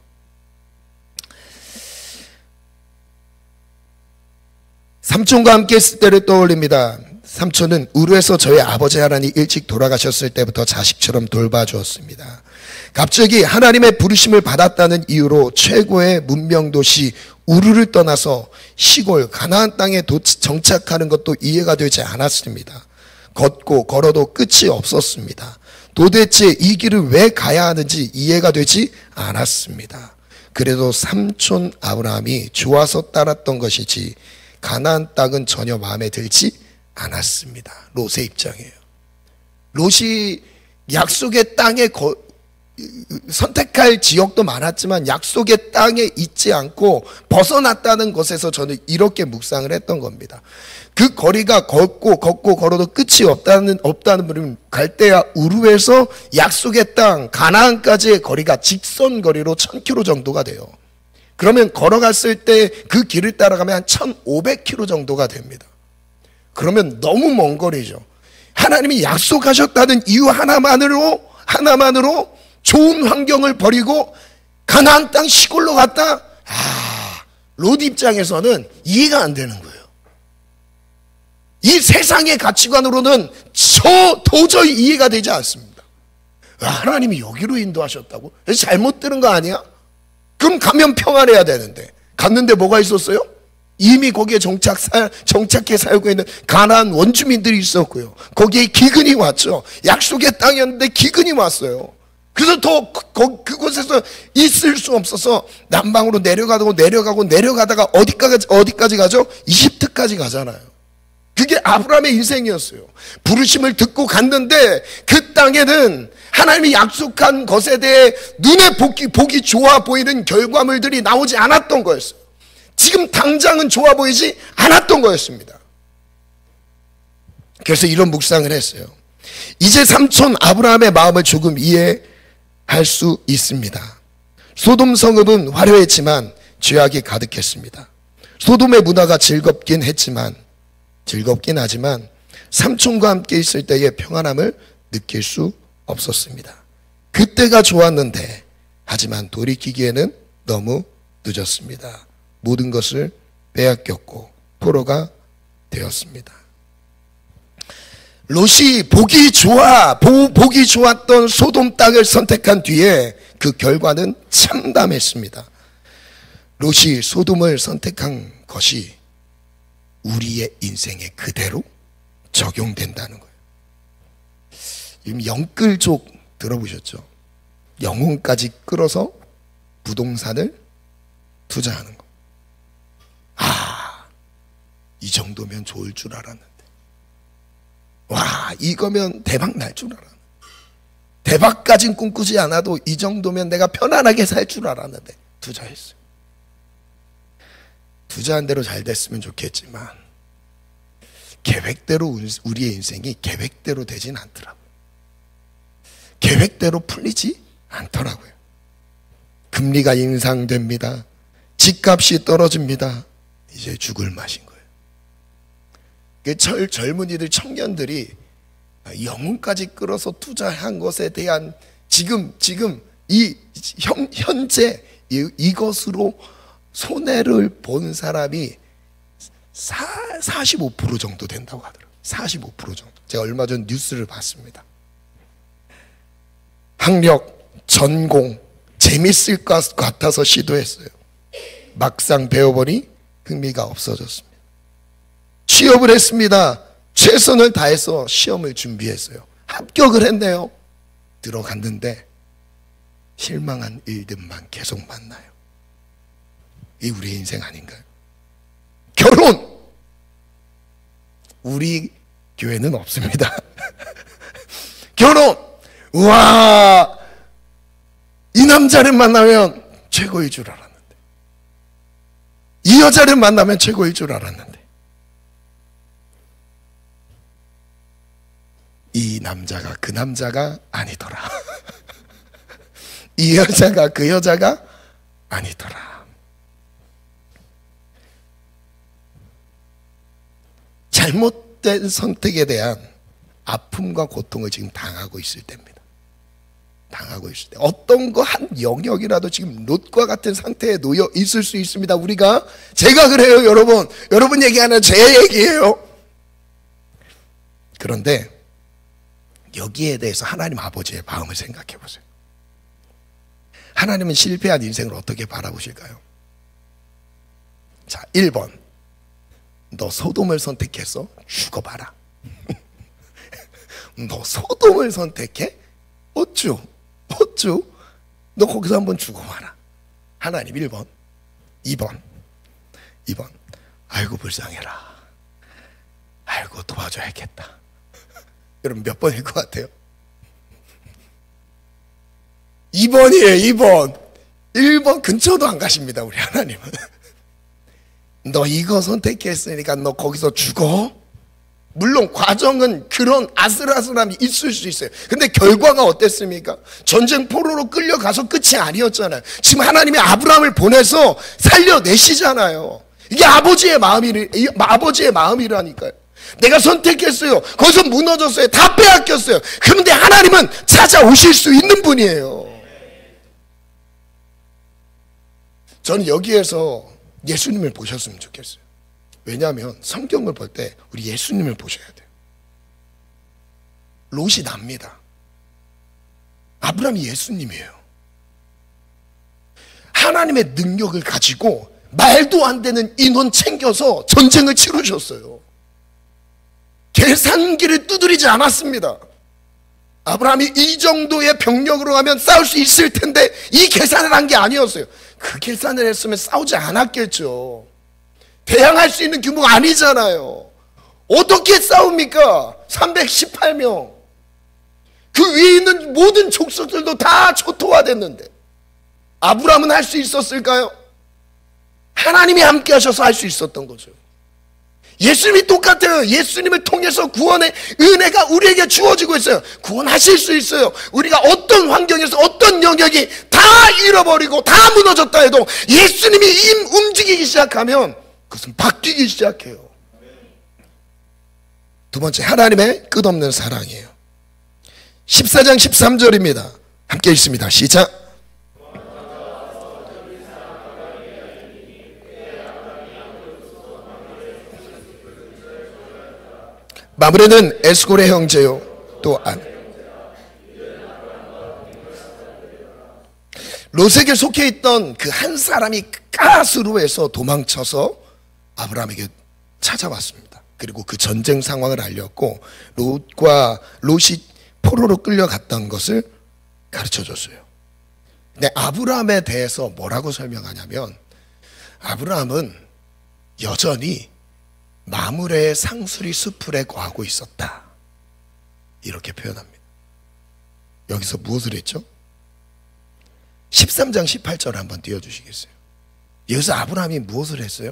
삼촌과 함께 했을 때를 떠올립니다. 삼촌은 우르에서 저희 아버지 하란이 일찍 돌아가셨을 때부터 자식처럼 돌봐주었습니다. 갑자기 하나님의 부르심을 받았다는 이유로 최고의 문명도시 우르를 떠나서 시골 가나안 땅에 정착하는 것도 이해가 되지 않았습니다. 걷고 걸어도 끝이 없었습니다. 도대체 이 길을 왜 가야 하는지 이해가 되지 않았습니다. 그래도 삼촌 아브라함이 좋아서 따랐던 것이지 가나안 땅은 전혀 마음에 들지 않았습니다. 롯의 입장이에요. 롯이 약속의 땅에 선택할 지역도 많았지만 약속의 땅에 있지 않고 벗어났다는 것에서 저는 이렇게 묵상을 했던 겁니다. 그 거리가 걷고 걸어도 끝이 없다는 분은 갈대아 우르에서 약속의 땅 가나안까지의 거리가 직선 거리로 1000km 정도가 돼요. 그러면 걸어갔을 때 그 길을 따라가면 한 1500km 정도가 됩니다. 그러면 너무 먼 거리죠. 하나님이 약속하셨다는 이유 하나만으로 좋은 환경을 버리고 가나안 땅 시골로 갔다? 롯 입장에서는 이해가 안 되는 거예요. 이 세상의 가치관으로는 도저히 이해가 되지 않습니다. 하나님이 여기로 인도하셨다고? 잘못 들은 거 아니야? 그럼 가면 평안해야 되는데 갔는데 뭐가 있었어요? 이미 거기에 정착해 살고 있는 가나안 원주민들이 있었고요. 거기에 기근이 왔죠. 약속의 땅이었는데 기근이 왔어요. 그래서 더 그곳에서 있을 수 없어서 남방으로 내려가다가 어디까지 가죠? 이집트까지 가잖아요. 그게 아브라함의 인생이었어요. 부르심을 듣고 갔는데 그 땅에는 하나님이 약속한 것에 대해 눈에 보기 좋아 보이는 결과물들이 나오지 않았던 거였어요. 지금 당장은 좋아 보이지 않았던 거였습니다. 그래서 이런 묵상을 했어요. 이제 삼촌 아브라함의 마음을 조금 이해할 수 있습니다. 소돔 성읍은 화려했지만 죄악이 가득했습니다. 소돔의 문화가 즐겁긴 하지만 삼촌과 함께 있을 때의 평안함을 느낄 수 없었습니다. 그때가 좋았는데 하지만 돌이키기에는 너무 늦었습니다. 모든 것을 빼앗겼고 포로가 되었습니다. 롯이 보기 좋았던 소돔 땅을 선택한 뒤에 그 결과는 참담했습니다. 롯이 소돔을 선택한 것이 우리의 인생에 그대로 적용된다는 거예요. 지금 영끌족 들어보셨죠? 영혼까지 끌어서 부동산을 투자하는 거. 이 정도면 좋을 줄 알았는데. 이거면 대박 날 줄 알았는데. 대박까진 꿈꾸지 않아도 이 정도면 내가 편안하게 살 줄 알았는데 투자했어요. 투자한 대로 잘 됐으면 좋겠지만 계획대로 우리의 인생이 계획대로 되진 않더라고요. 계획대로 풀리지 않더라고요. 금리가 인상됩니다. 집값이 떨어집니다. 이제 죽을 맛인 거예요. 젊은이들, 청년들이 영혼까지 끌어서 투자한 것에 대한 지금 현재 이것으로 손해를 본 사람이 45% 정도 된다고 하더라고요. 45% 정도. 제가 얼마 전 뉴스를 봤습니다. 학력, 전공 재밌을 것 같아서 시도했어요. 막상 배워보니 흥미가 없어졌습니다. 취업을 했습니다. 최선을 다해서 시험을 준비했어요. 합격을 했네요. 들어갔는데 실망한 일들만 계속 만나요. 이 우리의 인생 아닌가요? 결혼! 우리 교회는 없습니다. 결혼! 우와! 이 남자를 만나면 최고일 줄 알았는데, 이 여자를 만나면 최고일 줄 알았는데, 이 남자가 그 남자가 아니더라. 이 여자가 그 여자가 아니더라. 잘못된 선택에 대한 아픔과 고통을 지금 당하고 있을 때입니다. 당하고 있을 때 어떤 거 한 영역이라도 지금 롯과 같은 상태에 놓여 있을 수 있습니다. 우리가. 제가 그래요, 여러분 얘기하는 제 얘기예요. 그런데 여기에 대해서 하나님 아버지의 마음을 생각해 보세요. 하나님은 실패한 인생을 어떻게 바라보실까요? 자, 1번. 너 소돔을 선택해서 죽어봐라. 너 소돔을 선택해? 어쭈? 너 거기서 한번 죽어봐라. 하나님 1번. 2번. 아이고 불쌍해라. 아이고 도와줘야겠다. 여러분 몇 번일 것 같아요? 2번이에요, 2번. 1번 근처도 안 가십니다, 우리 하나님은. 너 이거 선택했으니까 너 거기서 죽어? 물론 과정은 그런 아슬아슬함이 있을 수 있어요. 근데 결과가 어땠습니까? 전쟁 포로로 끌려가서 끝이 아니었잖아요. 지금 하나님이 아브라함을 보내서 살려내시잖아요. 이게 아버지의 마음이라니까요. 내가 선택했어요. 거기서 무너졌어요. 다 빼앗겼어요. 그런데 하나님은 찾아오실 수 있는 분이에요. 저는 여기에서 예수님을 보셨으면 좋겠어요. 왜냐하면 성경을 볼 때 우리 예수님을 보셔야 돼요. 롯이 납니다. 아브라함이 예수님이에요. 하나님의 능력을 가지고 말도 안 되는 인원 챙겨서 전쟁을 치르셨어요. 계산기를 두드리지 않았습니다. 아브라함이 이 정도의 병력으로 하면 싸울 수 있을 텐데 이 계산을 한 게 아니었어요. 그 계산을 했으면 싸우지 않았겠죠. 대항할 수 있는 규모가 아니잖아요. 어떻게 싸웁니까? 318명. 그 위에 있는 모든 족속들도 다 초토화됐는데 아브라함은 할 수 있었을까요? 하나님이 함께 하셔서 할 수 있었던 거죠. 예수님이 똑같아요. 예수님을 통해서 구원의 은혜가 우리에게 주어지고 있어요. 구원하실 수 있어요. 우리가 어떤 환경에서 어떤 영역이 다 잃어버리고 다 무너졌다 해도 예수님이 움직이기 시작하면 그것은 바뀌기 시작해요. 두 번째, 하나님의 끝없는 사랑이에요. 14장 13절입니다. 함께 읽습니다. 시작. 마므레는 에스골의 형제요 또 롯에게 속해 있던 그 한 사람이 가스로에서 도망쳐서 아브라함에게 찾아왔습니다. 그리고 그 전쟁 상황을 알렸고 롯이 포로로 끌려갔던 것을 가르쳐줬어요. 근데 아브라함에 대해서 뭐라고 설명하냐면 아브라함은 여전히 마므레의 상수리 수풀에 거하고 있었다, 이렇게 표현합니다. 여기서 무엇을 했죠? 13장 18절 한번 띄워주시겠어요? 여기서 아브라함이 무엇을 했어요?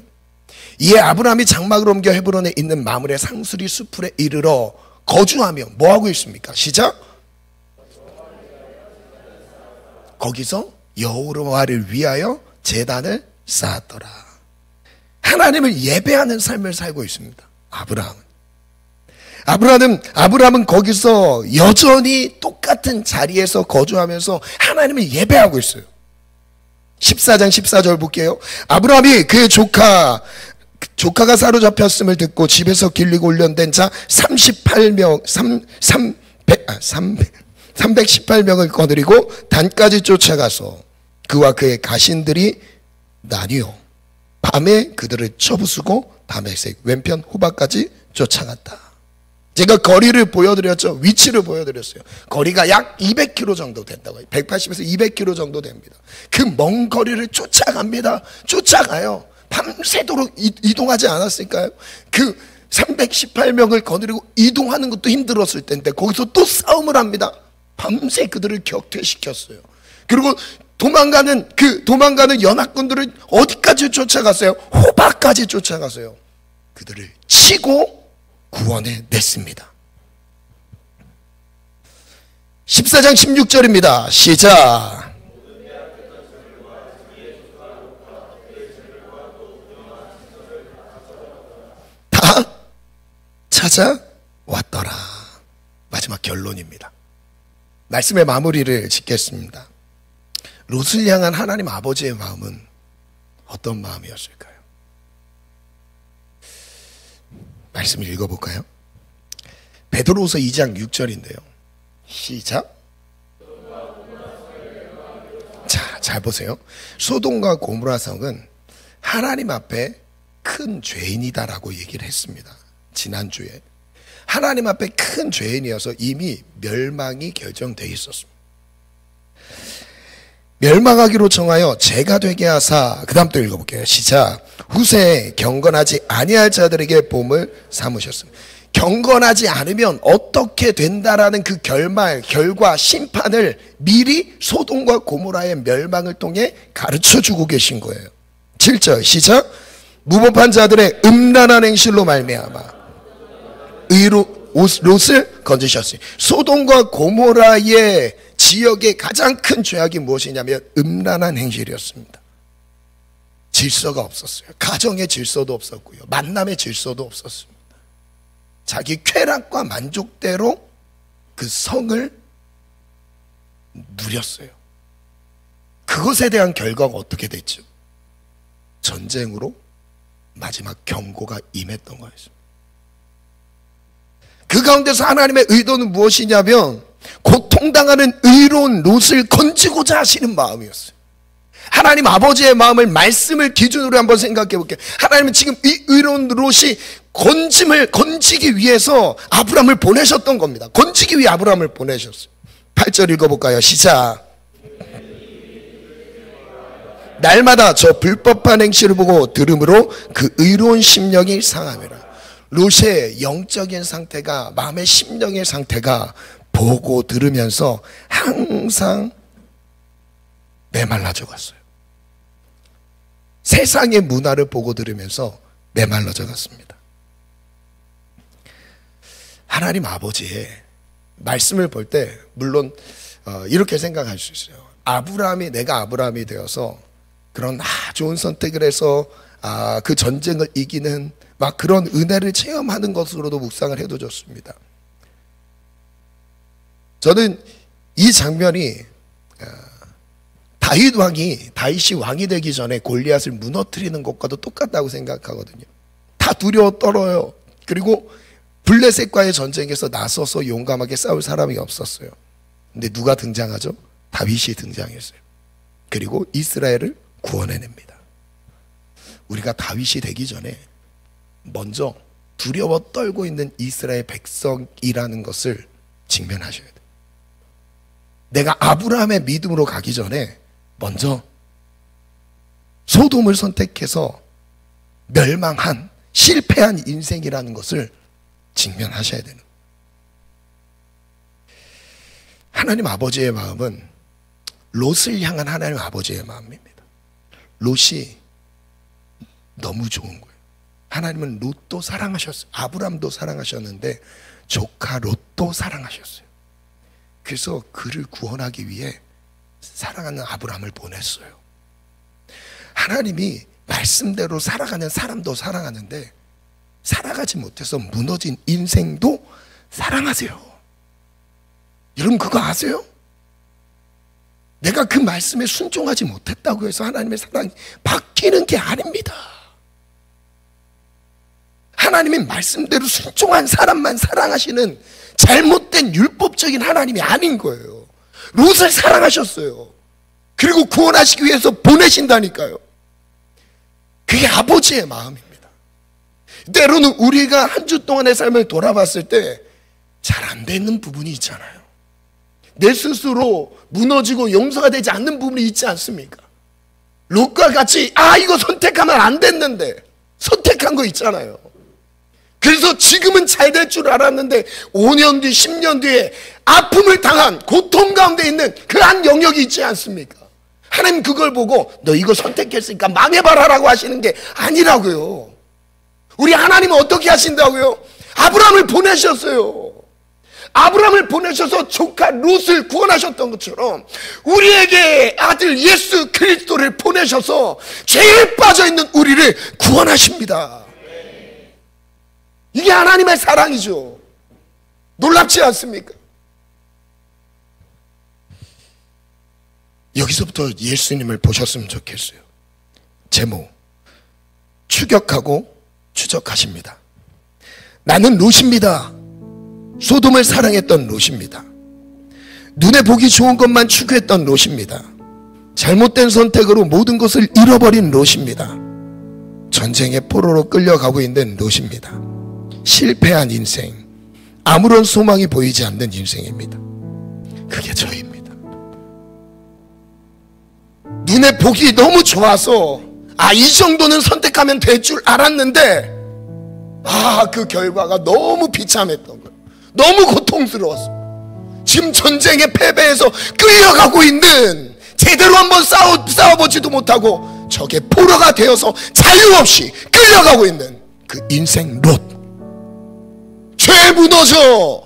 이에 아브라함이 장막을 옮겨 헤브론에 있는 마므레 상수리 수풀에 이르러 거주하며 뭐하고 있습니까? 시작. 거기서 여호와를 위하여 제단을 쌓았더라. 하나님을 예배하는 삶을 살고 있습니다. 아브라함은 거기서 여전히 똑같은 자리에서 거주하면서 하나님을 예배하고 있어요. 14장 14절 볼게요. 아브라함이 그의 조카가 사로잡혔음을 듣고 집에서 길리고 훈련된 자 318명을 거느리고 단까지 쫓아가서 그와 그의 가신들이 나뉘어 밤에 그들을 쳐부수고 다메섹 왼편 호박까지 쫓아갔다. 제가 거리를 보여드렸죠. 위치를 보여드렸어요. 거리가 약 200km 정도 된다고 해요. 180에서 200km 정도 됩니다. 그 먼 거리를 쫓아갑니다. 쫓아가요. 밤새도록 이동하지 않았을까요? 그 318명을 거느리고 이동하는 것도 힘들었을 텐데 거기서 또 싸움을 합니다. 밤새 그들을 격퇴시켰어요. 그리고 도망가는 연합군들을 어디까지 쫓아갔어요? 호박까지 쫓아갔어요. 그들을 치고 구원해 냈습니다. 14장 16절입니다. 시작. 다 찾아왔더라. 마지막 결론입니다. 말씀의 마무리를 짓겠습니다. 롯을 향한 하나님 아버지의 마음은 어떤 마음이었을까요? 말씀을 읽어볼까요? 베드로후서 2장 6절인데요. 시작. 자, 잘 보세요. 소돔과 고모라 성은 하나님 앞에 큰 죄인이다라고 얘기를 했습니다. 지난주에 하나님 앞에 큰 죄인이어서 이미 멸망이 결정되어 있었습니다. 멸망하기로 정하여 죄가 되게 하사, 그 다음 또 읽어볼게요. 시작. 후세에 경건하지 아니할 자들에게 보험을 삼으셨습니다. 경건하지 않으면 어떻게 된다라는 그 결과, 심판을 미리 소돔과 고모라의 멸망을 통해 가르쳐주고 계신 거예요. 7절 시작. 무법한 자들의 음란한 행실로 말미암아 롯을 건지셨으니, 소돔과 고모라의 지역의 가장 큰 죄악이 무엇이냐면 음란한 행실이었습니다. 질서가 없었어요. 가정의 질서도 없었고요, 만남의 질서도 없었습니다. 자기 쾌락과 만족대로 그 성을 누렸어요. 그것에 대한 결과가 어떻게 됐죠? 전쟁으로 마지막 경고가 임했던 거였습니다. 그 가운데서 하나님의 의도는 무엇이냐면 고통당하는 의로운 롯을 건지고자 하시는 마음이었어요. 하나님 아버지의 마음을, 말씀을 기준으로 한번 생각해 볼게요. 하나님은 지금 이 의로운 롯이 건지기 위해서 아브라함을 보내셨던 겁니다. 건지기 위해 아브라함을 보내셨어요. 8절 읽어볼까요? 시작. 날마다 저 불법한 행실을 보고 들음으로 그 의로운 심령이 상함이라. 롯의 영적인 상태가, 마음의 심령의 상태가 보고 들으면서 항상 메말라져 갔어요. 세상의 문화를 보고 들으면서 메말라져 갔습니다. 하나님 아버지의 말씀을 볼 때 물론 이렇게 생각할 수 있어요. 내가 아브라함이 되어서 그런 좋은 선택을 해서 그 전쟁을 이기는 막 그런 은혜를 체험하는 것으로도 묵상을 해도 좋습니다. 저는 이 장면이 다윗이 왕이 되기 전에 골리앗을 무너뜨리는 것과도 똑같다고 생각하거든요. 다 두려워 떨어요. 그리고 블레셋과의 전쟁에서 나서서 용감하게 싸울 사람이 없었어요. 근데 누가 등장하죠? 다윗이 등장했어요. 그리고 이스라엘을 구원해냅니다. 우리가 다윗이 되기 전에 먼저 두려워 떨고 있는 이스라엘 백성이라는 것을 직면하셔야 돼요. 내가 아브라함의 믿음으로 가기 전에 먼저 소돔을 선택해서 멸망한, 실패한 인생이라는 것을 직면하셔야 되는 거예요. 하나님 아버지의 마음은 롯을 향한 하나님 아버지의 마음입니다. 롯이 너무 좋은 거예요. 하나님은 롯도 사랑하셨어요. 아브람도 사랑하셨는데 조카 롯도 사랑하셨어요. 그래서 그를 구원하기 위해 사랑하는 아브람을 보냈어요. 하나님이 말씀대로 살아가는 사람도 사랑하는데 살아가지 못해서 무너진 인생도 사랑하세요. 여러분 그거 아세요? 내가 그 말씀에 순종하지 못했다고 해서 하나님의 사랑이 바뀌는 게 아닙니다. 하나님의 말씀대로 순종한 사람만 사랑하시는 잘못된 율법적인 하나님이 아닌 거예요. 롯을 사랑하셨어요. 그리고 구원하시기 위해서 보내신다니까요. 그게 아버지의 마음입니다. 때로는 우리가 한 주 동안의 삶을 돌아봤을 때 잘 안 되는 부분이 있잖아요. 내 스스로 무너지고 용서가 되지 않는 부분이 있지 않습니까? 롯과 같이 이거 선택하면 안 됐는데 선택한 거 있잖아요. 그래서 지금은 잘 될 줄 알았는데 5년 뒤 10년 뒤에 아픔을 당한 고통 가운데 있는 그 한 영역이 있지 않습니까? 하나님 그걸 보고 너 이거 선택했으니까 망해봐라라고 하시는 게 아니라고요. 우리 하나님은 어떻게 하신다고요? 아브라함을 보내셨어요. 아브라함을 보내셔서 조카 롯을 구원하셨던 것처럼 우리에게 아들 예수 그리스도를 보내셔서 죄에 빠져있는 우리를 구원하십니다. 이게 하나님의 사랑이죠. 놀랍지 않습니까? 여기서부터 예수님을 보셨으면 좋겠어요. 제목 추격하고 추적하십니다. 나는 롯입니다. 소돔을 사랑했던 롯입니다. 눈에 보기 좋은 것만 추구했던 롯입니다. 잘못된 선택으로 모든 것을 잃어버린 롯입니다. 전쟁의 포로로 끌려가고 있는 롯입니다. 실패한 인생, 아무런 소망이 보이지 않는 인생입니다. 그게 저입니다. 눈에 보기 너무 좋아서 이 정도는 선택하면 될 줄 알았는데 그 결과가 너무 비참했던 거예요. 너무 고통스러웠어. 지금 전쟁에 패배해서 끌려가고 있는, 제대로 한번 싸워보지도 못하고 적의 포로가 되어서 자유 없이 끌려가고 있는 그 인생 롯. 죄에 무너져,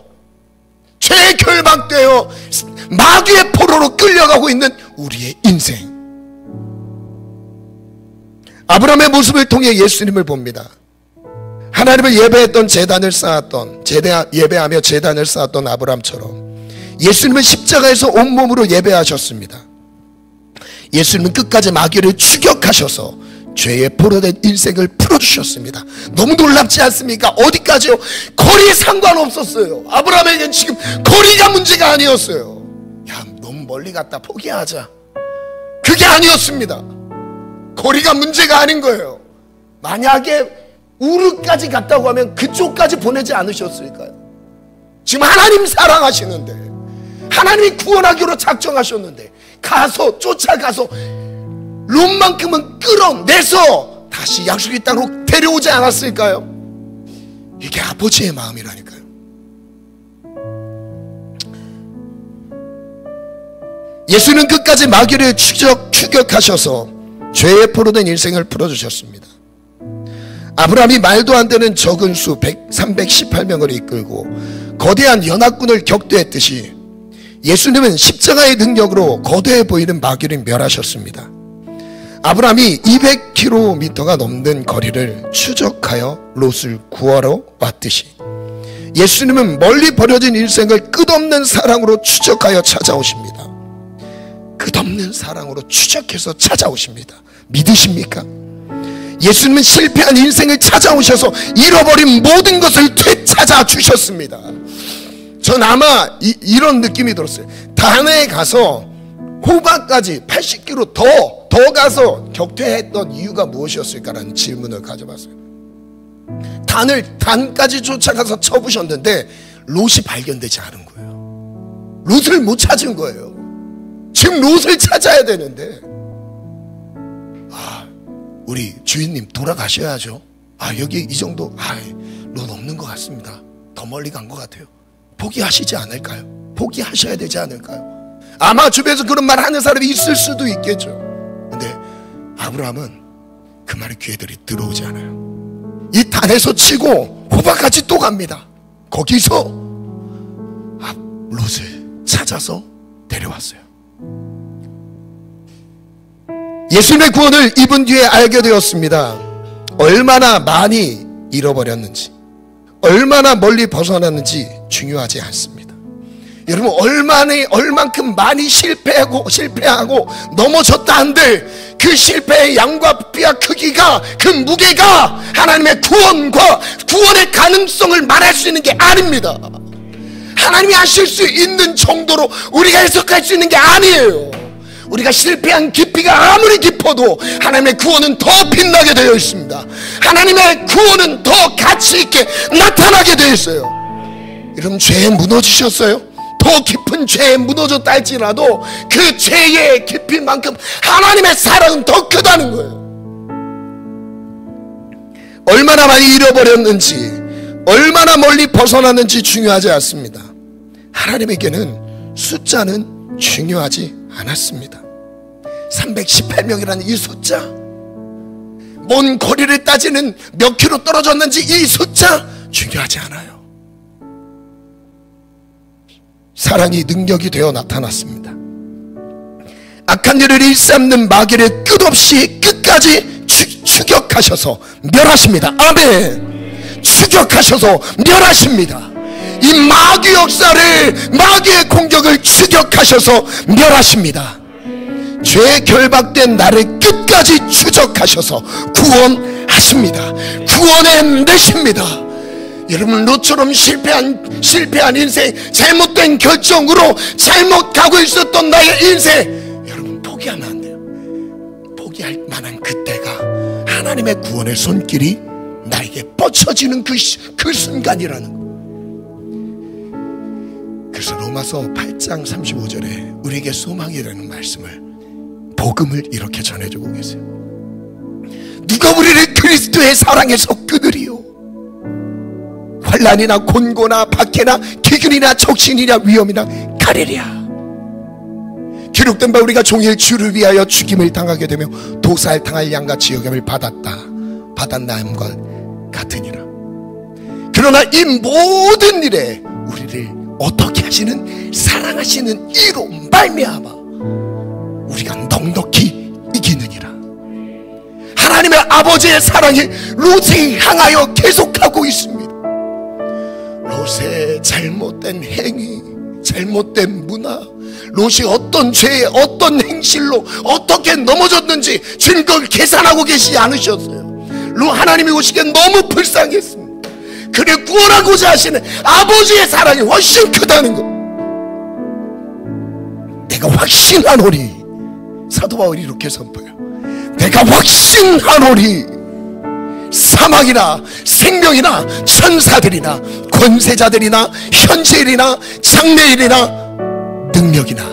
죄에 결박되어 마귀의 포로로 끌려가고 있는 우리의 인생. 아브라함의 모습을 통해 예수님을 봅니다. 하나님을 예배했던 제단을 쌓았던, 예배하며 제단을 쌓았던 아브라함처럼 예수님은 십자가에서 온몸으로 예배하셨습니다. 예수님은 끝까지 마귀를 추격하셔서 죄에 포로된 인생을 풀어주셨습니다. 너무 놀랍지 않습니까? 어디까지요? 거리에 상관없었어요. 아브라함에겐 지금 거리가 문제가 아니었어요. 야, 너무 멀리 갔다 포기하자, 그게 아니었습니다. 거리가 문제가 아닌 거예요. 만약에 우르까지 갔다고 하면 그쪽까지 보내지 않으셨을까요? 지금 하나님 사랑하시는데, 하나님이 구원하기로 작정하셨는데 가서, 쫓아가서 롯만큼은 끌어내서 다시 약속의 땅으로 데려오지 않았을까요? 이게 아버지의 마음이라니까요. 예수는 끝까지 마귀를 추격하셔서 죄에 포로된 인생을 풀어주셨습니다. 아브라함이 말도 안 되는 적은 수 318명을 이끌고 거대한 연합군을 격퇴했듯이 예수님은 십자가의 능력으로 거대해 보이는 마귀를 멸하셨습니다. 아브라함이 200km가 넘는 거리를 추적하여 롯을 구하러 왔듯이 예수님은 멀리 버려진 인생을 끝없는 사랑으로 추적하여 찾아오십니다. 끝없는 사랑으로 추적해서 찾아오십니다. 믿으십니까? 예수님은 실패한 인생을 찾아오셔서 잃어버린 모든 것을 되찾아 주셨습니다. 전 아마 이런 느낌이 들었어요. 단에 가서 호박까지 80km 더 가서 격퇴했던 이유가 무엇이었을까라는 질문을 가져봤어요. 단까지 쫓아가서 쳐부셨는데 롯이 발견되지 않은 거예요. 롯을 못 찾은 거예요. 지금 롯을 찾아야 되는데, 우리 주인님 돌아가셔야죠. 여기 이 정도, 롯 없는 것 같습니다. 더 멀리 간 것 같아요. 포기하시지 않을까요? 포기하셔야 되지 않을까요? 아마 주변에서 그런 말 하는 사람이 있을 수도 있겠죠. 근데 아브라함은 그 말이 귀에 들어오지 않아요. 이 단에서 치고 호박까지 또 갑니다. 거기서 롯을 찾아서 데려왔어요. 예수님의 구원을 입은 뒤에 알게 되었습니다. 얼마나 많이 잃어버렸는지, 얼마나 멀리 벗어났는지 중요하지 않습니다. 여러분, 얼만큼 많이 실패하고 넘어졌다 한들 그 실패의 양과 부피와 크기가, 그 무게가 하나님의 구원의 가능성을 말할 수 있는 게 아닙니다. 하나님이 하실 수 있는 정도로 우리가 해석할 수 있는 게 아니에요. 우리가 실패한 깊이가 아무리 깊어도 하나님의 구원은 더 빛나게 되어 있습니다. 하나님의 구원은 더 가치 있게 나타나게 되어 있어요. 여러분, 죄에 무너지셨어요? 더 깊은 죄에 무너졌다 할지라도 그 죄의 깊이만큼 하나님의 사랑은 더 크다는 거예요. 얼마나 많이 잃어버렸는지, 얼마나 멀리 벗어났는지 중요하지 않습니다. 하나님에게는 숫자는 중요하지 않았습니다. 318명이라는 이 숫자, 먼 거리를 따지는 몇 킬로 떨어졌는지 이 숫자 중요하지 않아요. 사랑이 능력이 되어 나타났습니다. 악한 일을 일삼는 마귀를 끝없이 끝까지 추격하셔서 멸하십니다. 아멘. 추격하셔서 멸하십니다. 이 마귀 역사를, 마귀의 공격을 추격하셔서 멸하십니다. 죄에 결박된 나를 끝까지 추적하셔서 구원하십니다. 구원해내십니다. 여러분, 롯처럼 실패한 인생, 잘못된 결정으로 잘못 가고 있었던 나의 인생, 여러분 포기하면 안 돼요. 포기할 만한 그때가 하나님의 구원의 손길이 나에게 뻗쳐지는 그 순간이라는 거. 그래서 로마서 8장 35절에 우리에게 소망이라는 말씀을, 복음을 이렇게 전해주고 계세요. 누가 우리를 그리스도의 사랑에서 끊으리요? 환난이나 곤고나 박해나 기근이나 적신이나 위험이나 가리랴. 기록된 바 우리가 종일 주를 위하여 죽임을 당하게 되며 도살 당할 양같이 여김을 받았나함과 같으니라. 그러나 이 모든 일에 우리를 어떻게 하시는 사랑하시는 이로 말미암아 우리가 넉넉히 이기느니라. 하나님의 아버지의 사랑이 롯을 향하여 계속하고 있습니다. 롯의 잘못된 행위, 잘못된 문화, 롯이 어떤 죄에 어떤 행실로 어떻게 넘어졌는지 주님 그걸 계산하고 계시지 않으셨어요. 롯 하나님이 오시기에 너무 불쌍했습니다. 그를 구원하고자 하시는 아버지의 사랑이 훨씬 크다는 것, 내가 확신하노니, 사도 바울이 이렇게 선포해요. 내가 확신하노니 사망이나 생명이나 천사들이나 권세자들이나 현재일이나 장래일이나 능력이나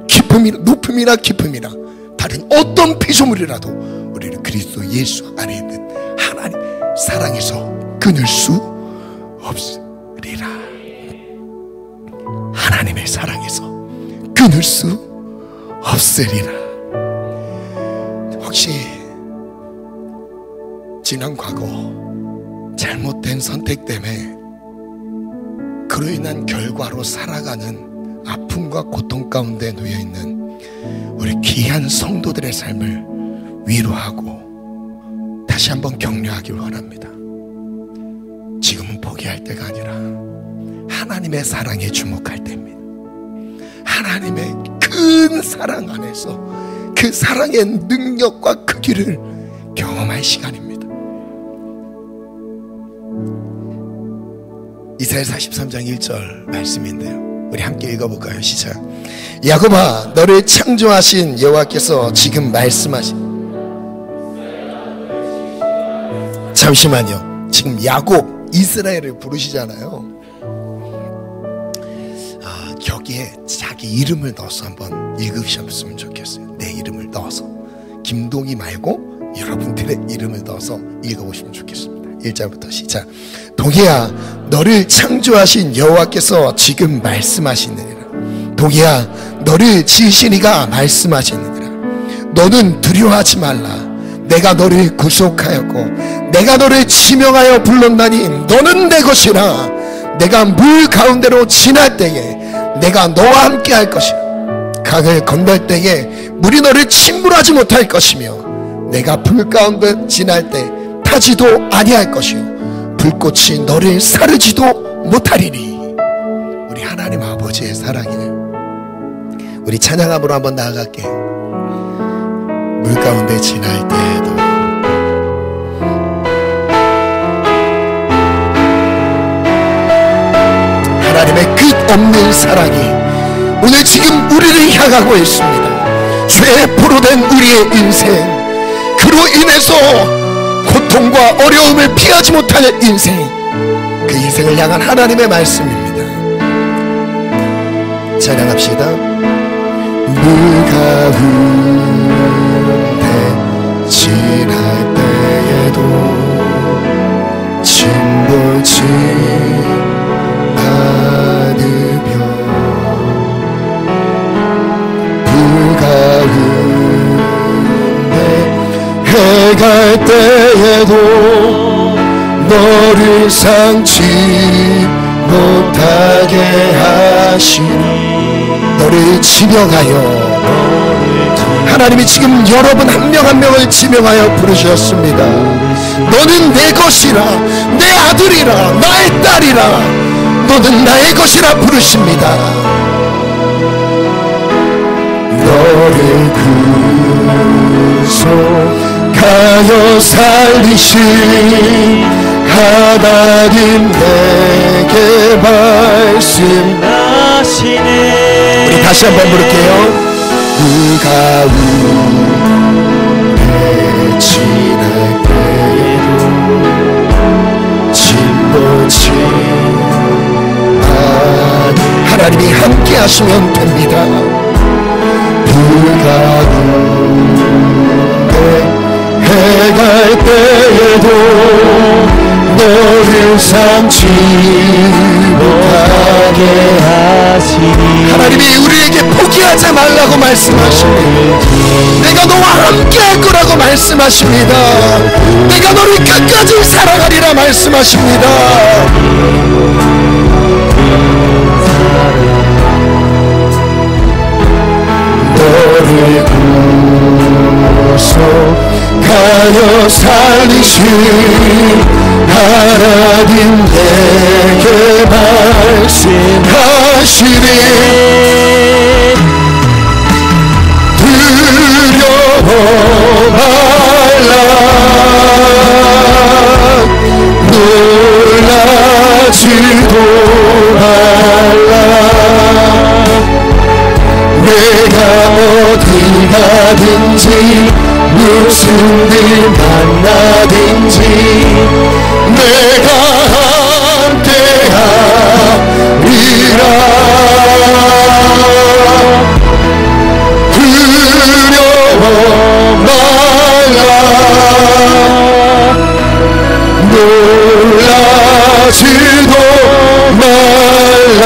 깊음이나 높음이나 깊음이나 다른 어떤 피조물이라도 우리를 그리스도 예수 안에 있는 하나님 사랑에서 끊을 수 없으리라. 하나님의 사랑에서 끊을 수 없으리라. 혹시 지난 과거 잘못된 선택 때문에 그로 인한 결과로 살아가는 아픔과 고통 가운데 놓여있는 우리 귀한 성도들의 삶을 위로하고 다시 한번 격려하길 원합니다. 지금은 포기할 때가 아니라 하나님의 사랑에 주목할 때입니다. 하나님의 큰 사랑 안에서 그 사랑의 능력과 크기를 경험할 시간입니다. 이사야 43장 1절 말씀인데요, 우리 함께 읽어볼까요? 시작. 야곱아, 너를 창조하신 여호와께서 지금 말씀하신. 잠시만요. 지금 야곱, 이스라엘을 부르시잖아요. 여기에 자기 이름을 넣어서 한번 읽으셨으면 좋겠어요. 내 이름을 넣어서, 김동희 말고 여러분들의 이름을 넣어서 읽어보시면 좋겠습니다. 1절부터 시작. 동희야, 너를 창조하신 여호와께서 지금 말씀하시느니라. 동희야, 너를 지으신 이가 말씀하시느니라. 너는 두려워하지 말라. 내가 너를 구속하였고 내가 너를 지명하여 불렀나니 너는 내 것이라. 내가 물 가운데로 지날 때에 내가 너와 함께 할 것이라. 강을 건널 때에 물이 너를 침몰하지 못할 것이며 내가 불 가운데 지날 때 타지도 아니할 것이요 불꽃이 너를 사르지도 못하리니. 우리 하나님 아버지의 사랑이에요. 우리 찬양함으로 한번 나아갈게요. 물 가운데 지날 때에도 하나님의 끝없는 사랑이 오늘 지금 우리를 향하고 있습니다. 죄에 포로된 우리의 인생, 그로 인해서 고통과 어려움을 피하지 못하는 인생, 그 인생을 향한 하나님의 말씀입니다. 찬양합시다. 물 가운데 지날 때에도 침몰치 않으며 불 가운데 해갈 때에도 너를 상치 못하게 하시니. 너를 지명하여, 하나님이 지금 여러분 한 명 한 명을 지명하여 부르셨습니다. 너는 내 것이라, 내 아들이라, 나의 딸이라, 너는 나의 것이라 부르십니다. 너를 구속하여 살리신 하나님 내게 말씀하시네. 우리 다시 한번 부를게요. 물 가운데 지날 때에도 침몰치 않으며 하나님이 함께 하시면 됩니다. 불 가운데 해갈 때에도 너를 삼지 못하게 하시니 하나님이 우리에게 포기하지 말라고 말씀하십니다. 내가 너와 함께 할 거라고 말씀하십니다. 내가 너를 끝까지 사랑하리라 말씀하십니다. 너를 구속하여 살리신 하나님 내게 말씀하시니 두려워 말라 놀라지도 말라 내가 어디 가든지 무슨 일 만나든지 내가 함께하리라. 두려워 말라 놀라지도 말라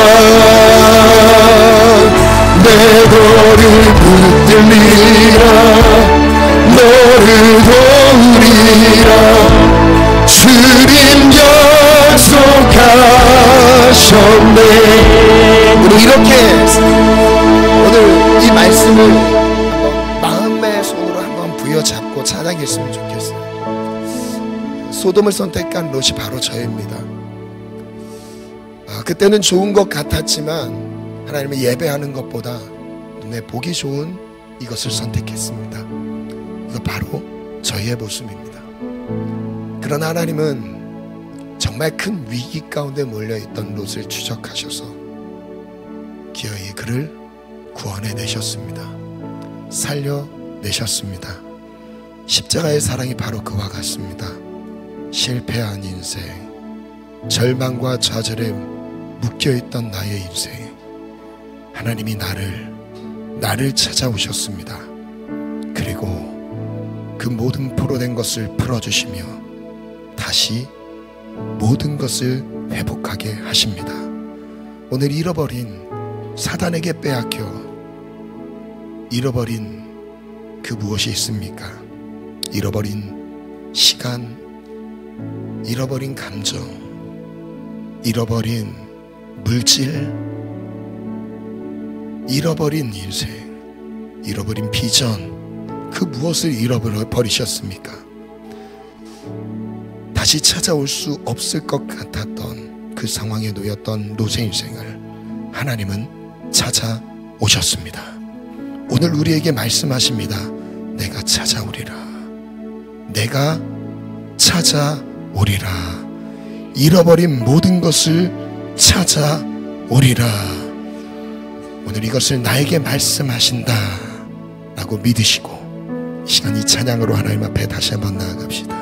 내 너를 붙들리라 너를 도우리라 주님 약속하셨네. 우리 이렇게 오늘 이 말씀을 마음의 손으로 한번 부여잡고 찬양했으면 좋겠어요. 소돔을 선택한 롯이 바로 저입니다. 그때는 좋은 것 같았지만 하나님을 예배하는 것보다 눈에 보기 좋은 이것을 선택했습니다. 이거 바로 저희의 모습입니다. 그러나 하나님은 정말 큰 위기 가운데 몰려있던 롯을 추적하셔서 기어이 그를 구원해내셨습니다. 살려내셨습니다. 십자가의 사랑이 바로 그와 같습니다. 실패한 인생, 절망과 좌절에 묶여있던 나의 인생, 하나님이 나를 찾아오셨습니다. 그리고 그 모든 포로된 것을 풀어주시며 다시 모든 것을 회복하게 하십니다. 오늘 잃어버린, 사단에게 빼앗겨 잃어버린 그 무엇이 있습니까? 잃어버린 시간, 잃어버린 감정, 잃어버린 물질, 잃어버린 인생, 잃어버린 비전, 그 무엇을 잃어버리셨습니까? 다시 찾아올 수 없을 것 같았던 그 상황에 놓였던 롯의 인생을 하나님은 찾아오셨습니다. 오늘 우리에게 말씀하십니다. 내가 찾아오리라. 내가 찾아오리라. 잃어버린 모든 것을 찾아오리라. 오늘 이것을 나에게 말씀하신다 라고 믿으시고 이 시간 이 찬양으로 하나님 앞에 다시 한번 나아갑시다.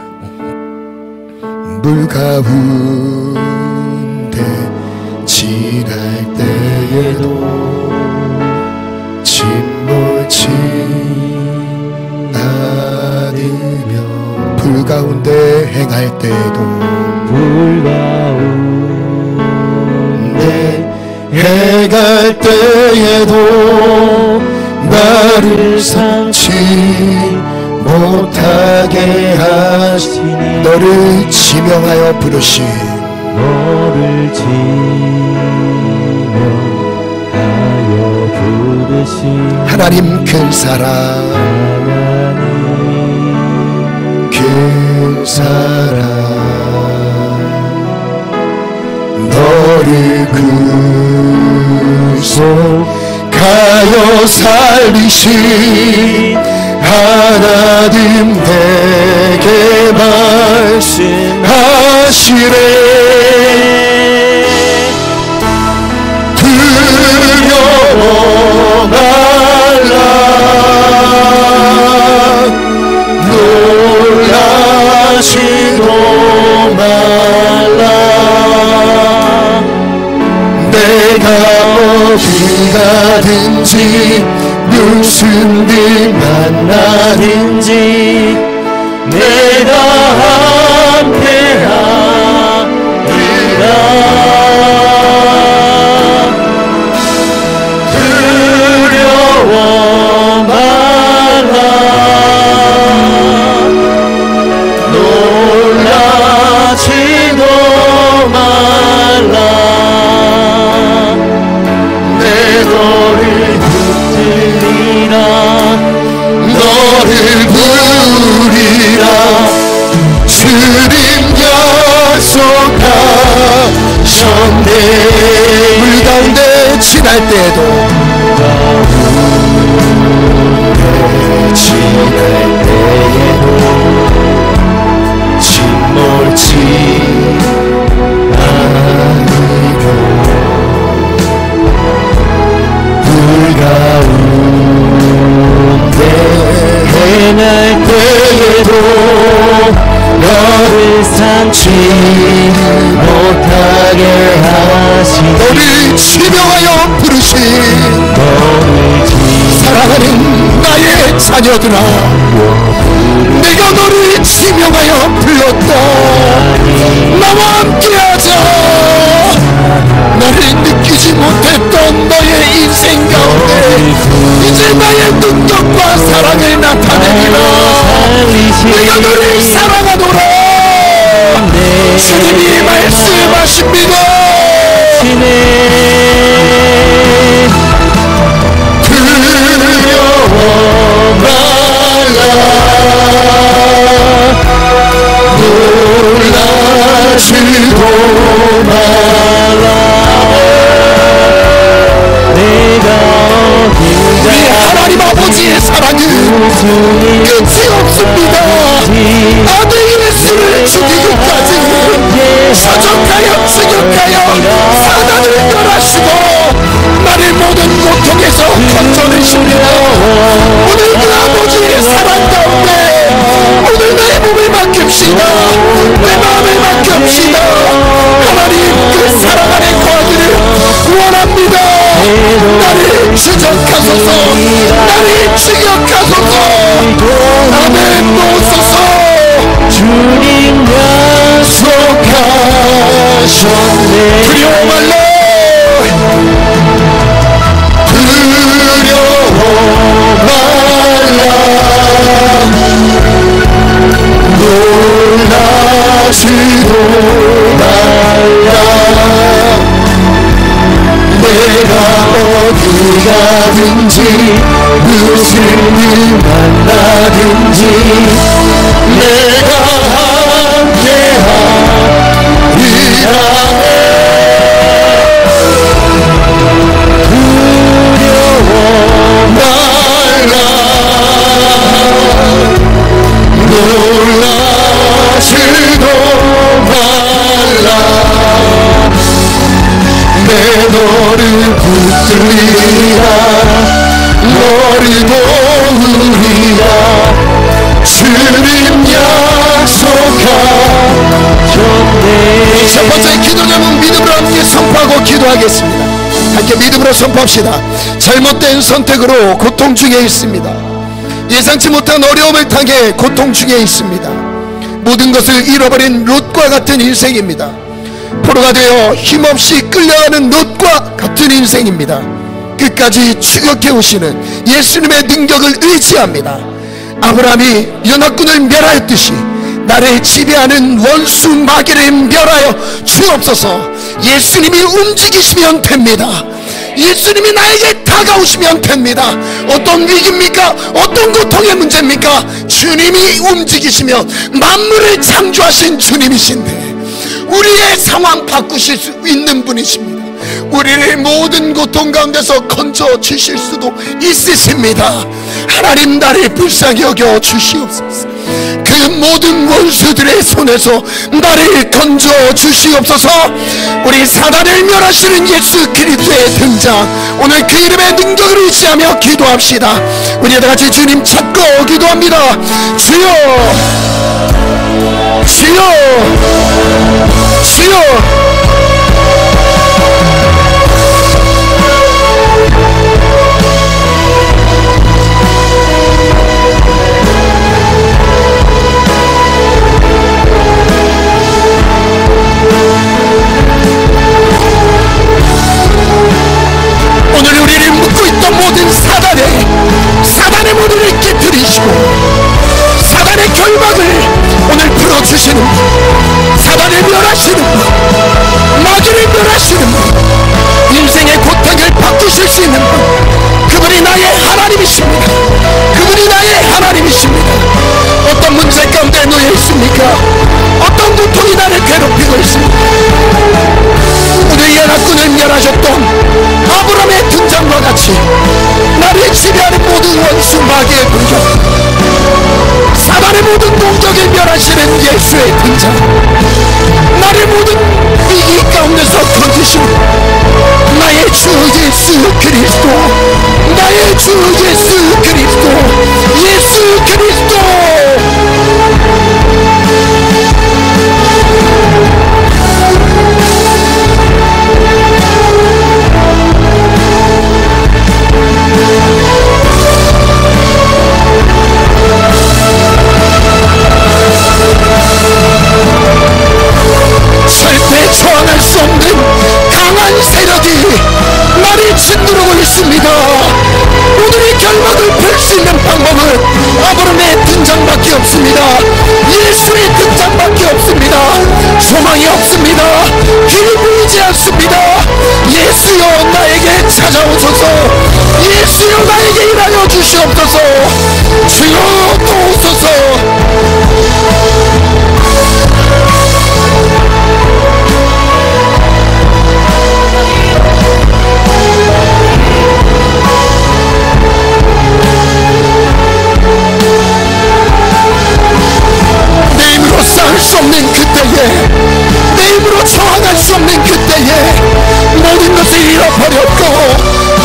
물 가운데 지날 때에도 침몰치 않으며 불 가운데 행할 때도 불 가운데 행할 때에도 나를 상치 못하게 하시니 너를 지명하여 부르신 너를 지명하여 부르신 하나님 큰 사랑 하나님 큰 사랑 너를 구속하여 살리신 하나님 내게 말씀하시래. 두려워 말라 놀라지도 말라 내가 어디 가든지 무슨 일 만나든지 내가 함께하리라. 두려워 말라. 놀라지도 말라. 내 너를 붙들리라. 너를 부리라. 주님 약속하셨네. 물 가운데 지날 때도 지날 때에도 침몰치 않으려. 물 가운데 해날 때에도 너를 삼지 못하게 하시니. 너를 지명하여 부르신 사랑하는 나의 자녀들아, 내가 너를 지명하여 불렀다. 나와 함께하자. 나를 느끼지 못했던 너의 인생 가운데 이제 나의 능력과 사랑을 나타내리라. 내가 너를 사랑하노라. 주님이 말씀하십니다. 두려워 말라. 놀라지도 말라. 우리 하나님 아버지의 사랑은 끝이 없습니다. 아들 예수를 죽이기까지 사적하여 죽였하여 사단을 멸하시고 나를 모든 고통에서 건져내십니다. 오늘 그 아버지의 사랑 가운데 오늘 나의 몸을 맡깁시다. 내 마음을 맡깁시다. 하나님 그 사랑 안에 거하기를 원합니다. 나를 추적하소서. 나를 추격하소서. 아멘 놓소서. 주님 약속하셨네. 두려워 말라. 두려워 말라. 놀라지도 말라. 내가 어디 가든지 무슨 일 만나든지 내가 함께하리라. 두려워 말라. 놀라지도 말라. 내 너를 붙들리라. 너를 도우리라. 주님 약속하셨네. 첫 번째 기도 제목 믿음으로 함께 선포하고 기도하겠습니다. 함께 믿음으로 선포합시다. 잘못된 선택으로 고통 중에 있습니다. 예상치 못한 어려움을 당해 고통 중에 있습니다. 모든 것을 잃어버린 롯과 같은 인생입니다. 포로가 되어 힘없이 끌려가는 롯과 같은 인생입니다. 끝까지 추격해 오시는 예수님의 능력을 의지합니다. 아브라함이 연합군을 멸하였듯이 나를 지배하는 원수 마귀를 멸하여 주옵소서. 예수님이 움직이시면 됩니다. 예수님이 나에게 다가오시면 됩니다. 어떤 위기입니까? 어떤 고통의 문제입니까? 주님이 움직이시면 만물을 창조하신 주님이신데 우리의 상황 바꾸실 수 있는 분이십니다. 우리를 모든 고통 가운데서 건져 주실 수도 있으십니다. 하나님 나를 불쌍히 여겨 주시옵소서. 그 모든 원수들의 손에서 나를 건져 주시옵소서. 우리 사단을 멸하시는 예수 그리스도의 등장, 오늘 그 이름의 능력을 의지하며 기도합시다. 우리 다같이 주님 찾고 기도합니다. 주여, 주여, 주여. 예수의 등장, 나를 모든 위기 가운데서 건지시고 나의 주 예수 그리스도, 나의 주 예수 그리스도, 예수 그리스도. 절대 저항할 수 없는 강한 세력이 나를 짓누르고 있습니다. 오늘의 결박을 펼 수 있는 방법은 아브라함의 등장밖에 없습니다. 예수의 등장밖에 없습니다. 소망이 없습니다. 길이 보이지 않습니다. 예수여 나에게 찾아오소서. 예수여 나에게 일하여 주시옵소서. 주여 또 오소서. 내 힘으로 싸울 수 없는 그때에, 내 힘으로 저항할 수 없는 그때에 모든 것을 잃어버렸고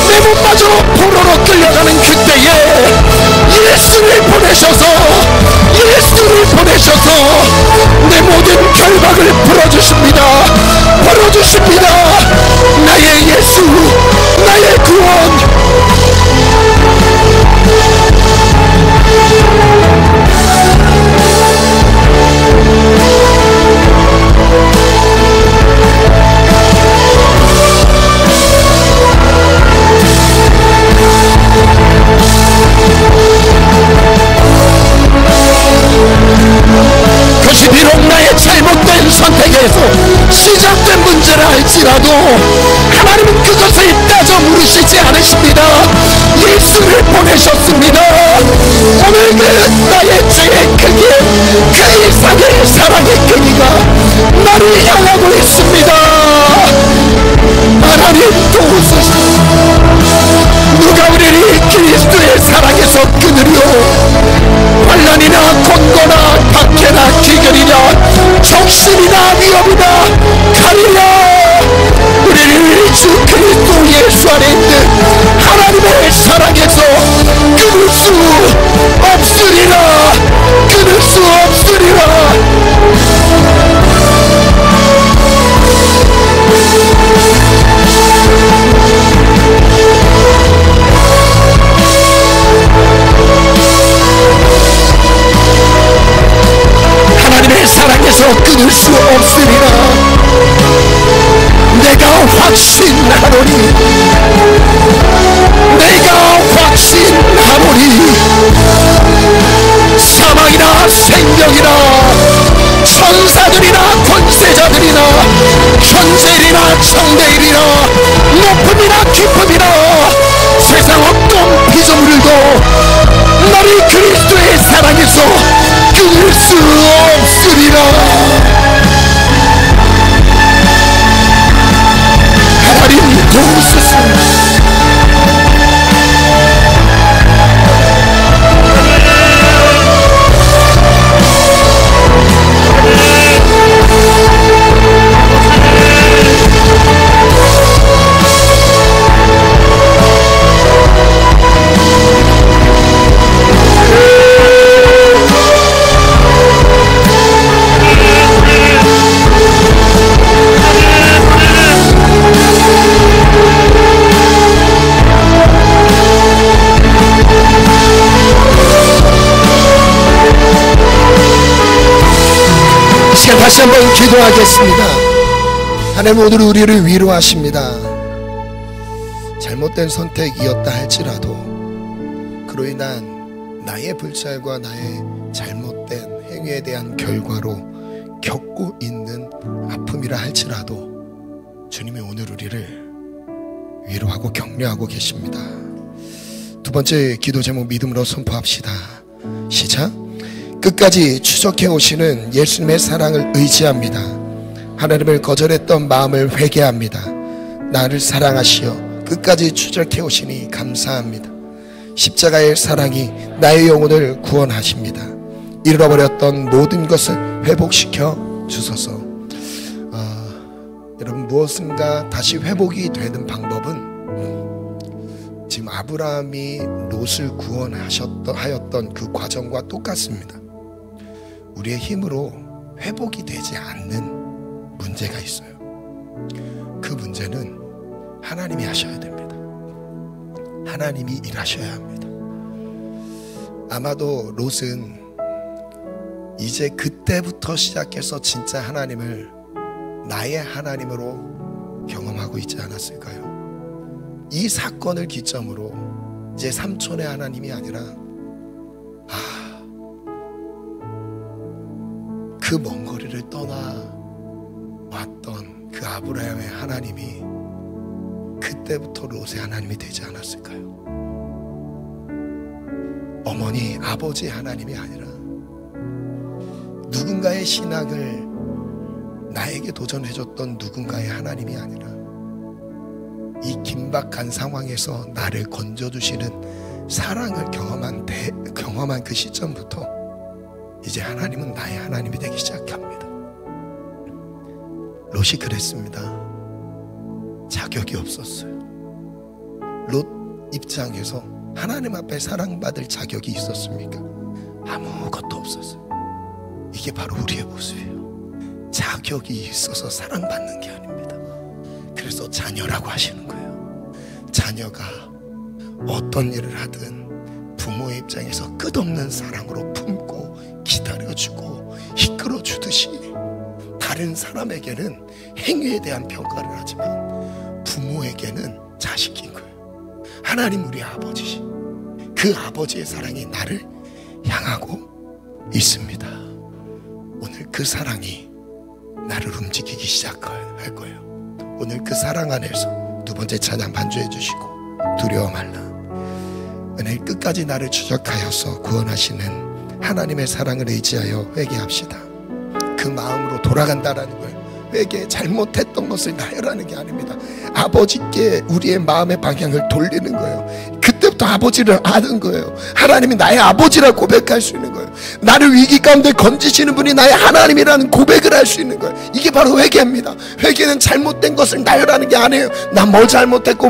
내 몸마저 포로로 끌려가는 그때에 예수를 보내셔서, 예수를 보내셔서 내 모든 결박을 풀어주십니다. 풀어주십니다. 나의 예수, 나의 구원. 그것이 비록 나의 잘못된 선택에서 시작된 문제라 할지라도 하나님은 그것을 따져 물으시지 않으십니다. 예수를 보내셨습니다. 오늘 그 나의 죄의 크기, 그 이상의 사랑의 크기가 나를 향하고 있습니다. 하나님 도우소서. 누가 우리를 그리스도의 사랑에서 끊으리요? 환난이나 곤고나 박해나 기근이나 적신이나 위협이나 가리라 우리를 주 그리스도 예수 안에 있는 하나님의 사랑에서 끊을 수 없으리라. 끊을 수 없으리라. 하나님의 사랑에서 끊을 수 없으리라. 내가 확신하노니, 내가 확신하노니 사망이나 생명이나 천사들이나 권세자들이나 현재일이나 장래일이나 높음이나 깊음이나 세상 어떤 피조물도 나를 그리스도의 사랑에서 끊을 수 없으리라. 하나님 도우소서. 다시 한번 기도하겠습니다. 하나님 오늘 우리를 위로하십니다. 잘못된 선택이었다 할지라도 그로 인한 나의 불찰과 나의 잘못된 행위에 대한 결과로 겪고 있는 아픔이라 할지라도 주님이 오늘 우리를 위로하고 격려하고 계십니다. 두 번째 기도 제목 믿음으로 선포합시다. 시작. 끝까지 추적해 오시는 예수님의 사랑을 의지합니다. 하나님을 거절했던 마음을 회개합니다. 나를 사랑하시어 끝까지 추적해 오시니 감사합니다. 십자가의 사랑이 나의 영혼을 구원하십니다. 잃어버렸던 모든 것을 회복시켜 주소서. 여러분, 무엇인가 다시 회복이 되는 방법은 지금 아브라함이 롯을 구원하였던 그 과정과 똑같습니다. 우리의 힘으로 회복이 되지 않는 문제가 있어요. 그 문제는 하나님이 하셔야 됩니다. 하나님이 일하셔야 합니다. 아마도 롯은 이제 그때부터 시작해서 진짜 하나님을 나의 하나님으로 경험하고 있지 않았을까요? 이 사건을 기점으로 이제 삼촌의 하나님이 아니라 그 먼 거리를 떠나왔던 그 아브라함의 하나님이 그때부터 롯의 하나님이 되지 않았을까요? 어머니, 아버지 하나님이 아니라 누군가의 신앙을 나에게 도전해줬던 누군가의 하나님이 아니라 이 긴박한 상황에서 나를 건져주시는 사랑을 경험한 그 시점부터 이제 하나님은 나의 하나님이 되기 시작합니다. 롯이 그랬습니다. 자격이 없었어요. 롯 입장에서 하나님 앞에 사랑받을 자격이 있었습니까? 아무것도 없었어요. 이게 바로 우리의 모습이에요. 자격이 있어서 사랑받는 게 아닙니다. 그래서 자녀라고 하시는 거예요. 자녀가 어떤 일을 하든 부모의 입장에서 끝없는 사랑으로 품고 기다려주고 이끌어주듯이 다른 사람에게는 행위에 대한 평가를 하지만 부모에게는 자식인 거예요. 하나님 우리 아버지, 그 아버지의 사랑이 나를 향하고 있습니다. 오늘 그 사랑이 나를 움직이기 시작할 거예요. 오늘 그 사랑 안에서 두 번째 찬양 반주해 주시고, 두려워 말라. 은혜 끝까지 나를 추적하여서 구원하시는 하나님의 사랑을 의지하여 회개합시다. 그 마음으로 돌아간다라는 거예요. 회개, 잘못했던 것을 나열하는 게 아닙니다. 아버지께 우리의 마음의 방향을 돌리는 거예요. 그때부터 아버지를 아는 거예요. 하나님이 나의 아버지라고 고백할 수 있는 거예요. 나를 위기 가운데 건지시는 분이 나의 하나님이라는 고백을 할 수 있는 거예요. 이게 바로 회개입니다. 회개는 잘못된 것을 나열하는 게 아니에요. 나 뭐 잘못했고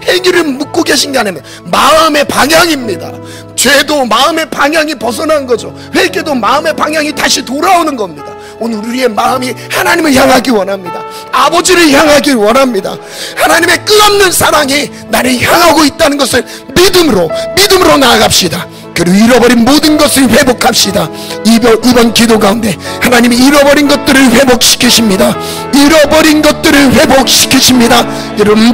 행위를 묻고 계신 게 아닙니다. 마음의 방향입니다. 죄도 마음의 방향이 벗어난 거죠. 회개도 마음의 방향이 다시 돌아오는 겁니다. 오늘 우리의 마음이 하나님을 향하기 원합니다. 아버지를 향하기 원합니다. 하나님의 끝없는 사랑이 나를 향하고 있다는 것을 믿음으로 나아갑시다. 그리고 잃어버린 모든 것을 회복합시다. 이번 기도 가운데 하나님이 잃어버린 것들을 회복시키십니다. 잃어버린 것들을 회복시키십니다. 여러분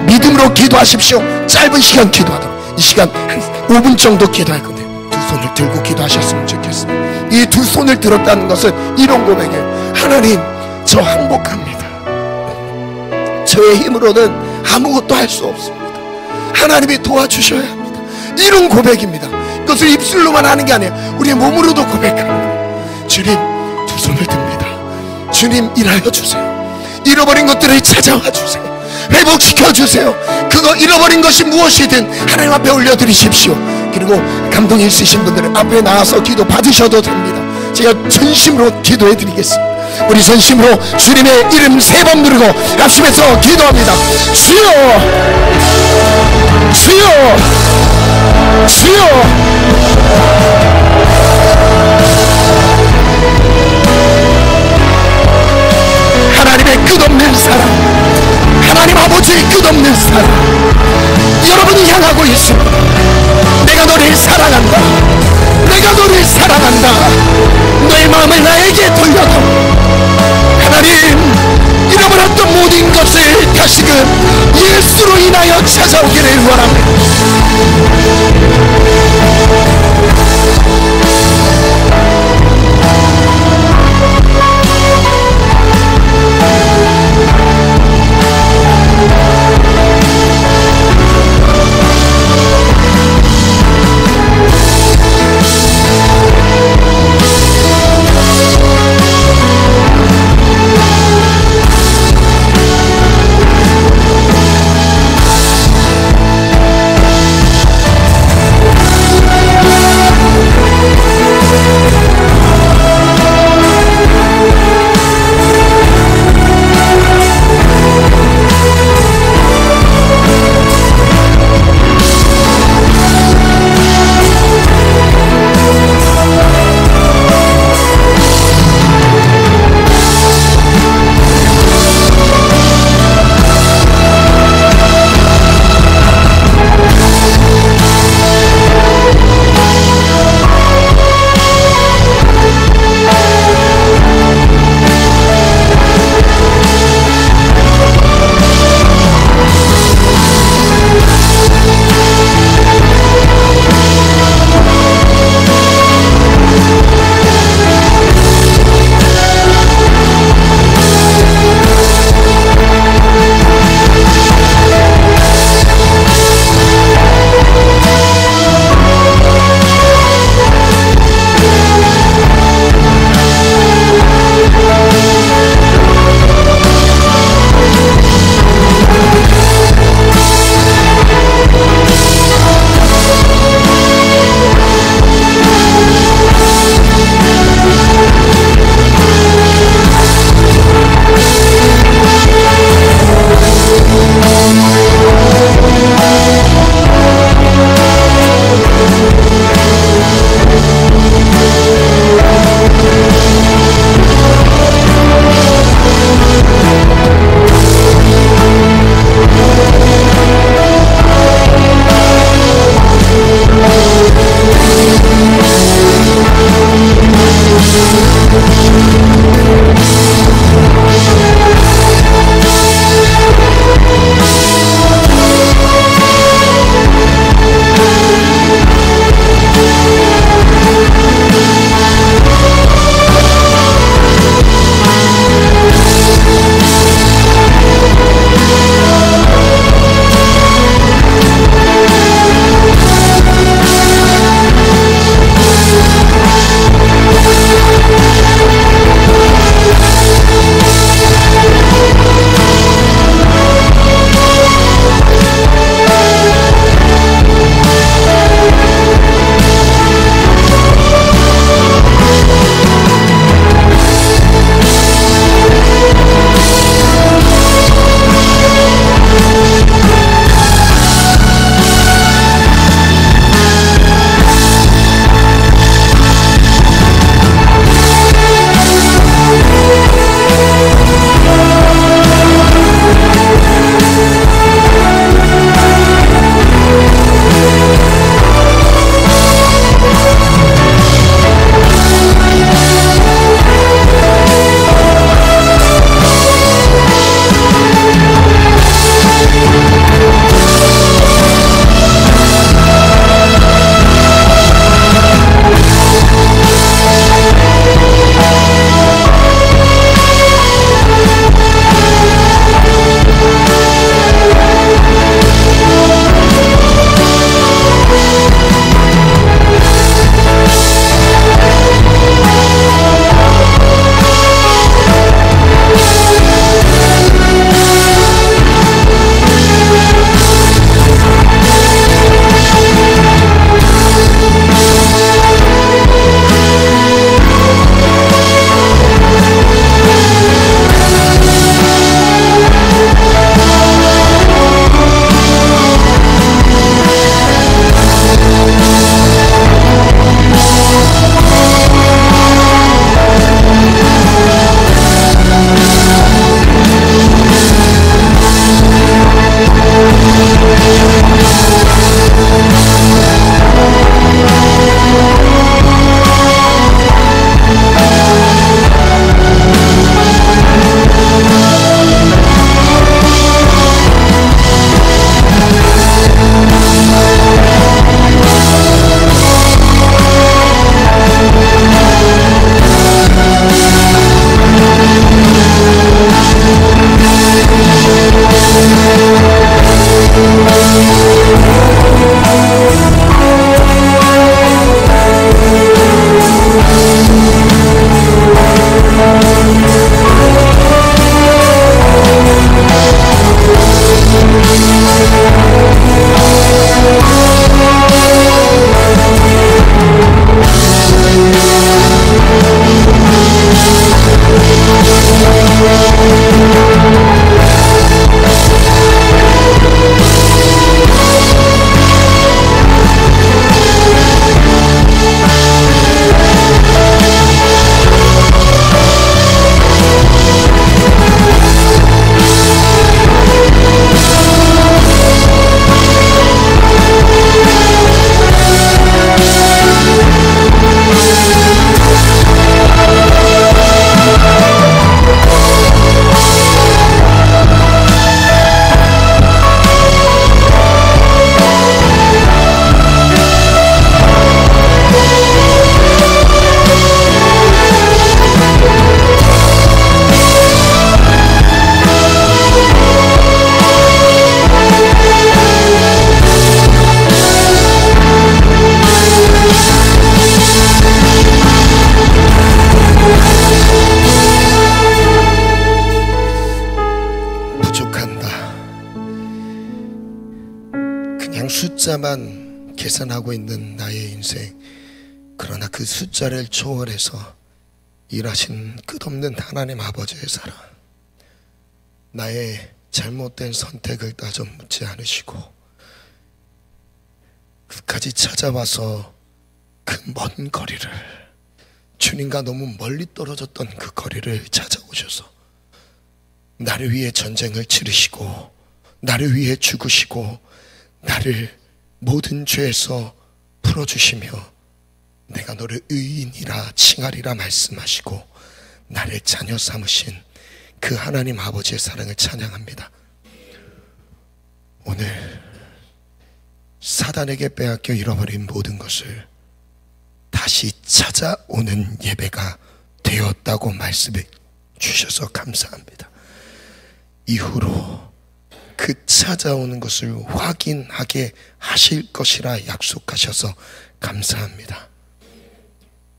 믿음으로 기도하십시오. 짧은 시간 기도하도록, 이 시간 한 5분 정도 기도할 건데 두 손을 들고 기도하셨으면 좋겠습니다. 이 두 손을 들었다는 것은 이런 고백이에요. 하나님, 저 항복합니다. 저의 힘으로는 아무것도 할 수 없습니다. 하나님이 도와주셔야 합니다. 이런 고백입니다. 이것을 입술로만 하는 게 아니에요. 우리의 몸으로도 고백하는 거예요. 주님, 두 손을 듭니다. 주님, 일하여 주세요. 잃어버린 것들을 찾아와 주세요. 회복시켜 주세요. 그거 잃어버린 것이 무엇이든 하나님 앞에 올려드리십시오. 그리고 감동이 있으신 분들은 앞에 나와서 기도 받으셔도 됩니다. 제가 전심으로 기도해 드리겠습니다. 우리 전심으로 주님의 이름 3번 부르고 합심해서 기도합니다. 주여, 주여, 주여. 하나님의 끝없는 사랑, 하나님 아버지의 끝없는 사랑, 여러분이 향하고 있습니다. 내가 너를 사랑한다. 내가 너를 사랑한다. 너의 마음을 나에게 돌려다. 하나님, 잃어버렸던 모든 것을 다시금 예수로 인하여 찾아오기를 원합니다. 숫자만 계산하고 있는 나의 인생, 그러나 그 숫자를 초월해서 일하신 끝없는 하나님 아버지의 사랑, 나의 잘못된 선택을 따져 묻지 않으시고 끝까지 찾아와서 그 먼 거리를, 주님과 너무 멀리 떨어졌던 그 거리를 찾아오셔서 나를 위해 전쟁을 치르시고 나를 위해 죽으시고 나를 모든 죄에서 풀어주시며 내가 너를 의인이라 칭하리라 말씀하시고 나를 자녀 삼으신 그 하나님 아버지의 사랑을 찬양합니다. 오늘 사단에게 빼앗겨 잃어버린 모든 것을 다시 찾아오는 예배가 되었다고 말씀해 주셔서 감사합니다. 이후로 그 찾아오는 것을 확인하게 하실 것이라 약속하셔서 감사합니다.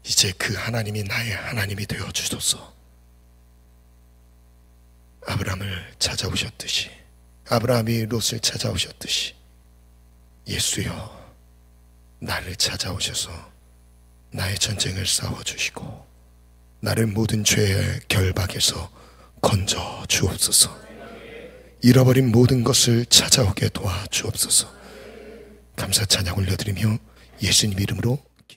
이제 그 하나님이 나의 하나님이 되어 주소서. 아브라함을 찾아오셨듯이, 아브라함이 롯을 찾아오셨듯이 예수여 나를 찾아오셔서 나의 전쟁을 싸워주시고 나를 모든 죄의 결박에서 건져 주옵소서. 잃어버린 모든 것을 찾아오게 도와주옵소서. 감사 찬양 올려드리며 예수님 이름으로